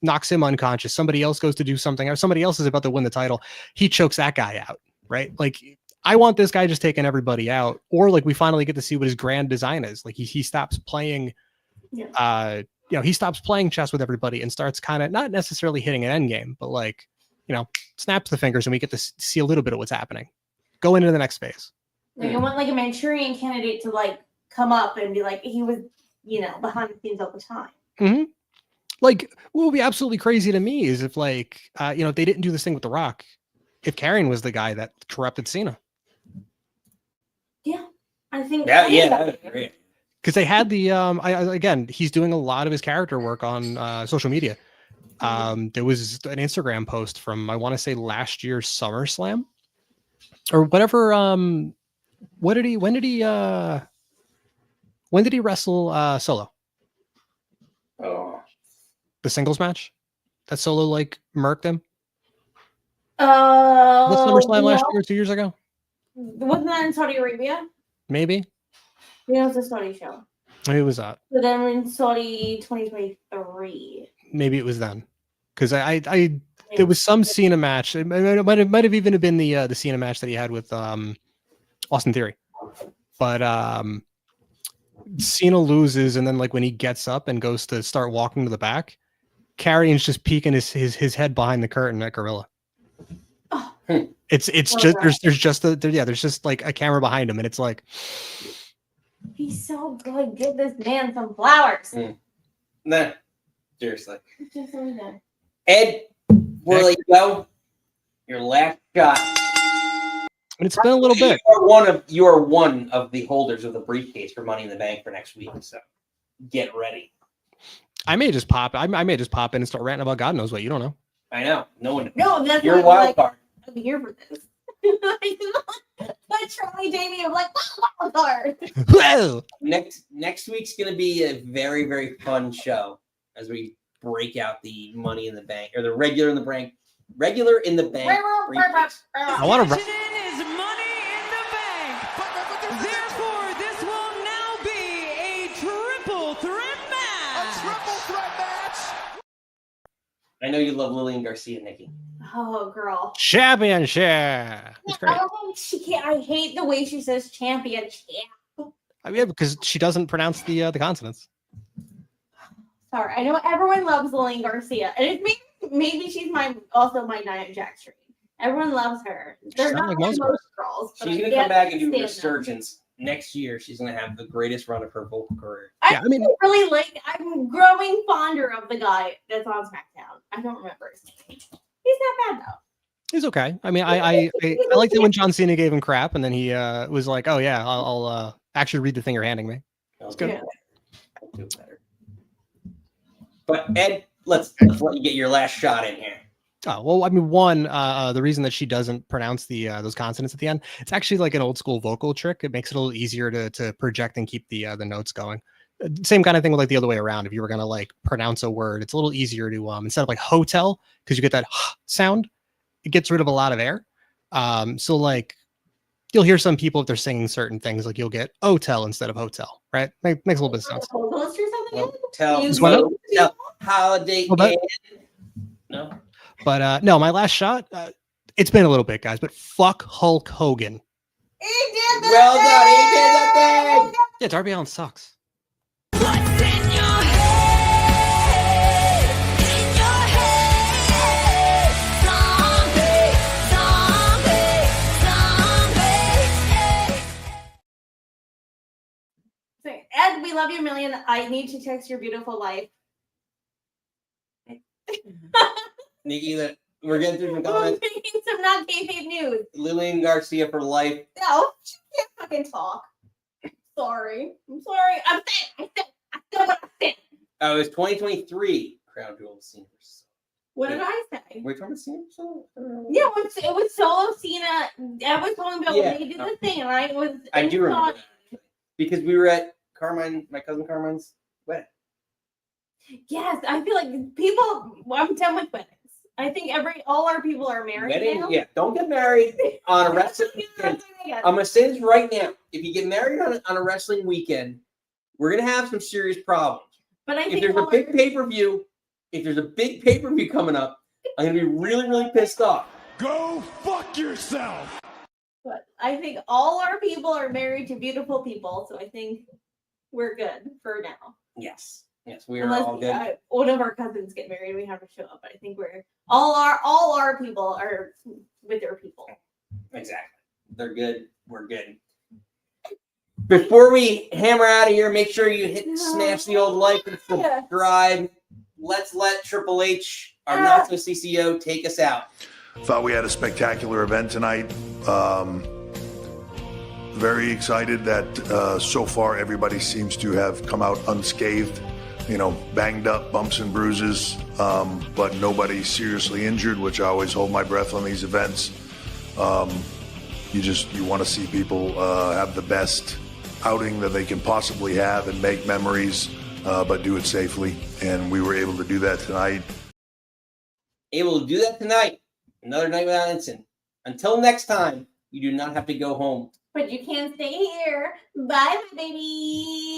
knocks him unconscious. Somebody else goes to do something, or somebody else is about to win the title. He chokes that guy out, right? Like, I want this guy just taking everybody out, or like we finally get to see what his grand design is. Like he stops playing, he stops playing chess with everybody and starts kind of not necessarily hitting an end game, but like, snaps the fingers and we get to see a little bit of what's happening. Go into the next phase. Like, I want like a Manchurian Candidate to like come up and be like, he was, behind the scenes all the time. Mm-hmm. Like, what would be absolutely crazy to me is if like, if they didn't do this thing with The Rock, if Karrion was the guy that corrupted Cena. Yeah, I think. Yeah, great. Because they had the again, he's doing a lot of his character work on social media. There was an Instagram post from, I want to say, last year's SummerSlam or whatever. When did he wrestle Solo? Oh, the singles match that Solo like murked him. The SummerSlam last year, 2 years ago. Wasn't that in Saudi Arabia? Maybe. Yeah, it was a Saudi show. Maybe it was that. But then we're in Saudi 2023. Maybe it was then, because I there was some Cena match. It might have even been the Cena match that he had with Austin Theory, but Cena loses, and then like when he gets up and goes to start walking to the back, Karrion's just peeking his head behind the curtain at Gorilla. Oh. It's just there's just like a camera behind him, and it's like, he's so good. Give this man some flowers. Nah, seriously. Just so good. Ed, will you go? Your last shot. And it's been a little bit. You are one of the holders of the briefcase for Money in the Bank for next week, so get ready. I may just pop in and start ranting about God knows what. You don't know. I know. No one. No, that's your wild card. I'm here for this. But Charlie Davey, I'm like, wild card. Well, next week's gonna be a very, very fun show as we break out the Money in the Bank or the regular in the bank briefcase. I want to. Is Money in the Bank. Therefore, this will now be a triple threat match. I know you love Lillian Garcia, Nikki. Oh, girl. Championship. It's great. I don't think she can't. I hate the way she says championship. I mean, because she doesn't pronounce the consonants. Sorry, I know everyone loves Lillian Garcia, and it's maybe she's also my Nia Jax stream. Everyone loves her. They're not like most girls. She's gonna come back and do Resurgence next year. She's gonna have the greatest run of her vocal career. I'm growing fonder of the guy that's on SmackDown. I don't remember his name. He's not bad though. He's okay. I mean, I liked it when John Cena gave him crap, and then he was like, "Oh yeah, I'll actually read the thing you're handing me." It's good. Yeah. I'll do better. But Ed, let's let you get your last shot in here. Oh well, I mean, the reason that she doesn't pronounce those consonants at the end, it's actually like an old school vocal trick. It makes it a little easier to project and keep the notes going. Same kind of thing with like the other way around. If you were gonna like pronounce a word, it's a little easier to instead of like hotel, because you get that sound, it gets rid of a lot of air. So like you'll hear some people if they're singing certain things, like you'll get hotel instead of hotel, right? Makes a little bit of sense. Hotel, holiday Inn. No. But no, my last shot, it's been a little bit, guys, but fuck Hulk Hogan. He did the well done, he did the thing. Yeah, Darby Allin sucks. What's in your head? In your head. Zombie. Ed, we love you a million. I need to text your beautiful wife Nikki, that we're getting through some We're comments. making some not kayfabe news. Lillian Garcia for life. No, she can't fucking talk. Sorry. I'm sorry. I'm sick. I said what I said. Oh, it was 2023 Crown Jewel Cena. What did I say? We're talking about Cena? Yeah, it was Solo Cena. I was talking about Yeah. when they did the thing, and I was. I do in remember that. Because we were at my cousin Carmine's wedding. Yes, I feel like people. I'm done with weddings. I think all our people are married Wedding? now. Yeah, don't get married on a wrestling weekend. I'm going to say this right now. If you get married on a wrestling weekend, we're going to have some serious problems. But I If think there's a big pay-per-view, coming up, I'm going to be really, really pissed off. Go fuck yourself. But I think all our people are married to beautiful people, so I think we're good for now. Yes, we are Unless all good. one of our cousins get married, we have to show up. But I think we're all our people are with their people. Exactly. They're good. We're good. Before we hammer out of here, make sure you smash the old like and subscribe. Let's let Triple H, our not so CCO, take us out. Thought we had a spectacular event tonight. Very excited that so far everybody seems to have come out unscathed. Banged up, bumps and bruises, but nobody seriously injured, which I always hold my breath on these events. You want to see people have the best outing that they can possibly have and make memories, but do it safely. And we were able to do that tonight. Able to do that tonight. Another night without incident. Until next time, you do not have to go home. But you can't stay here. Bye, baby.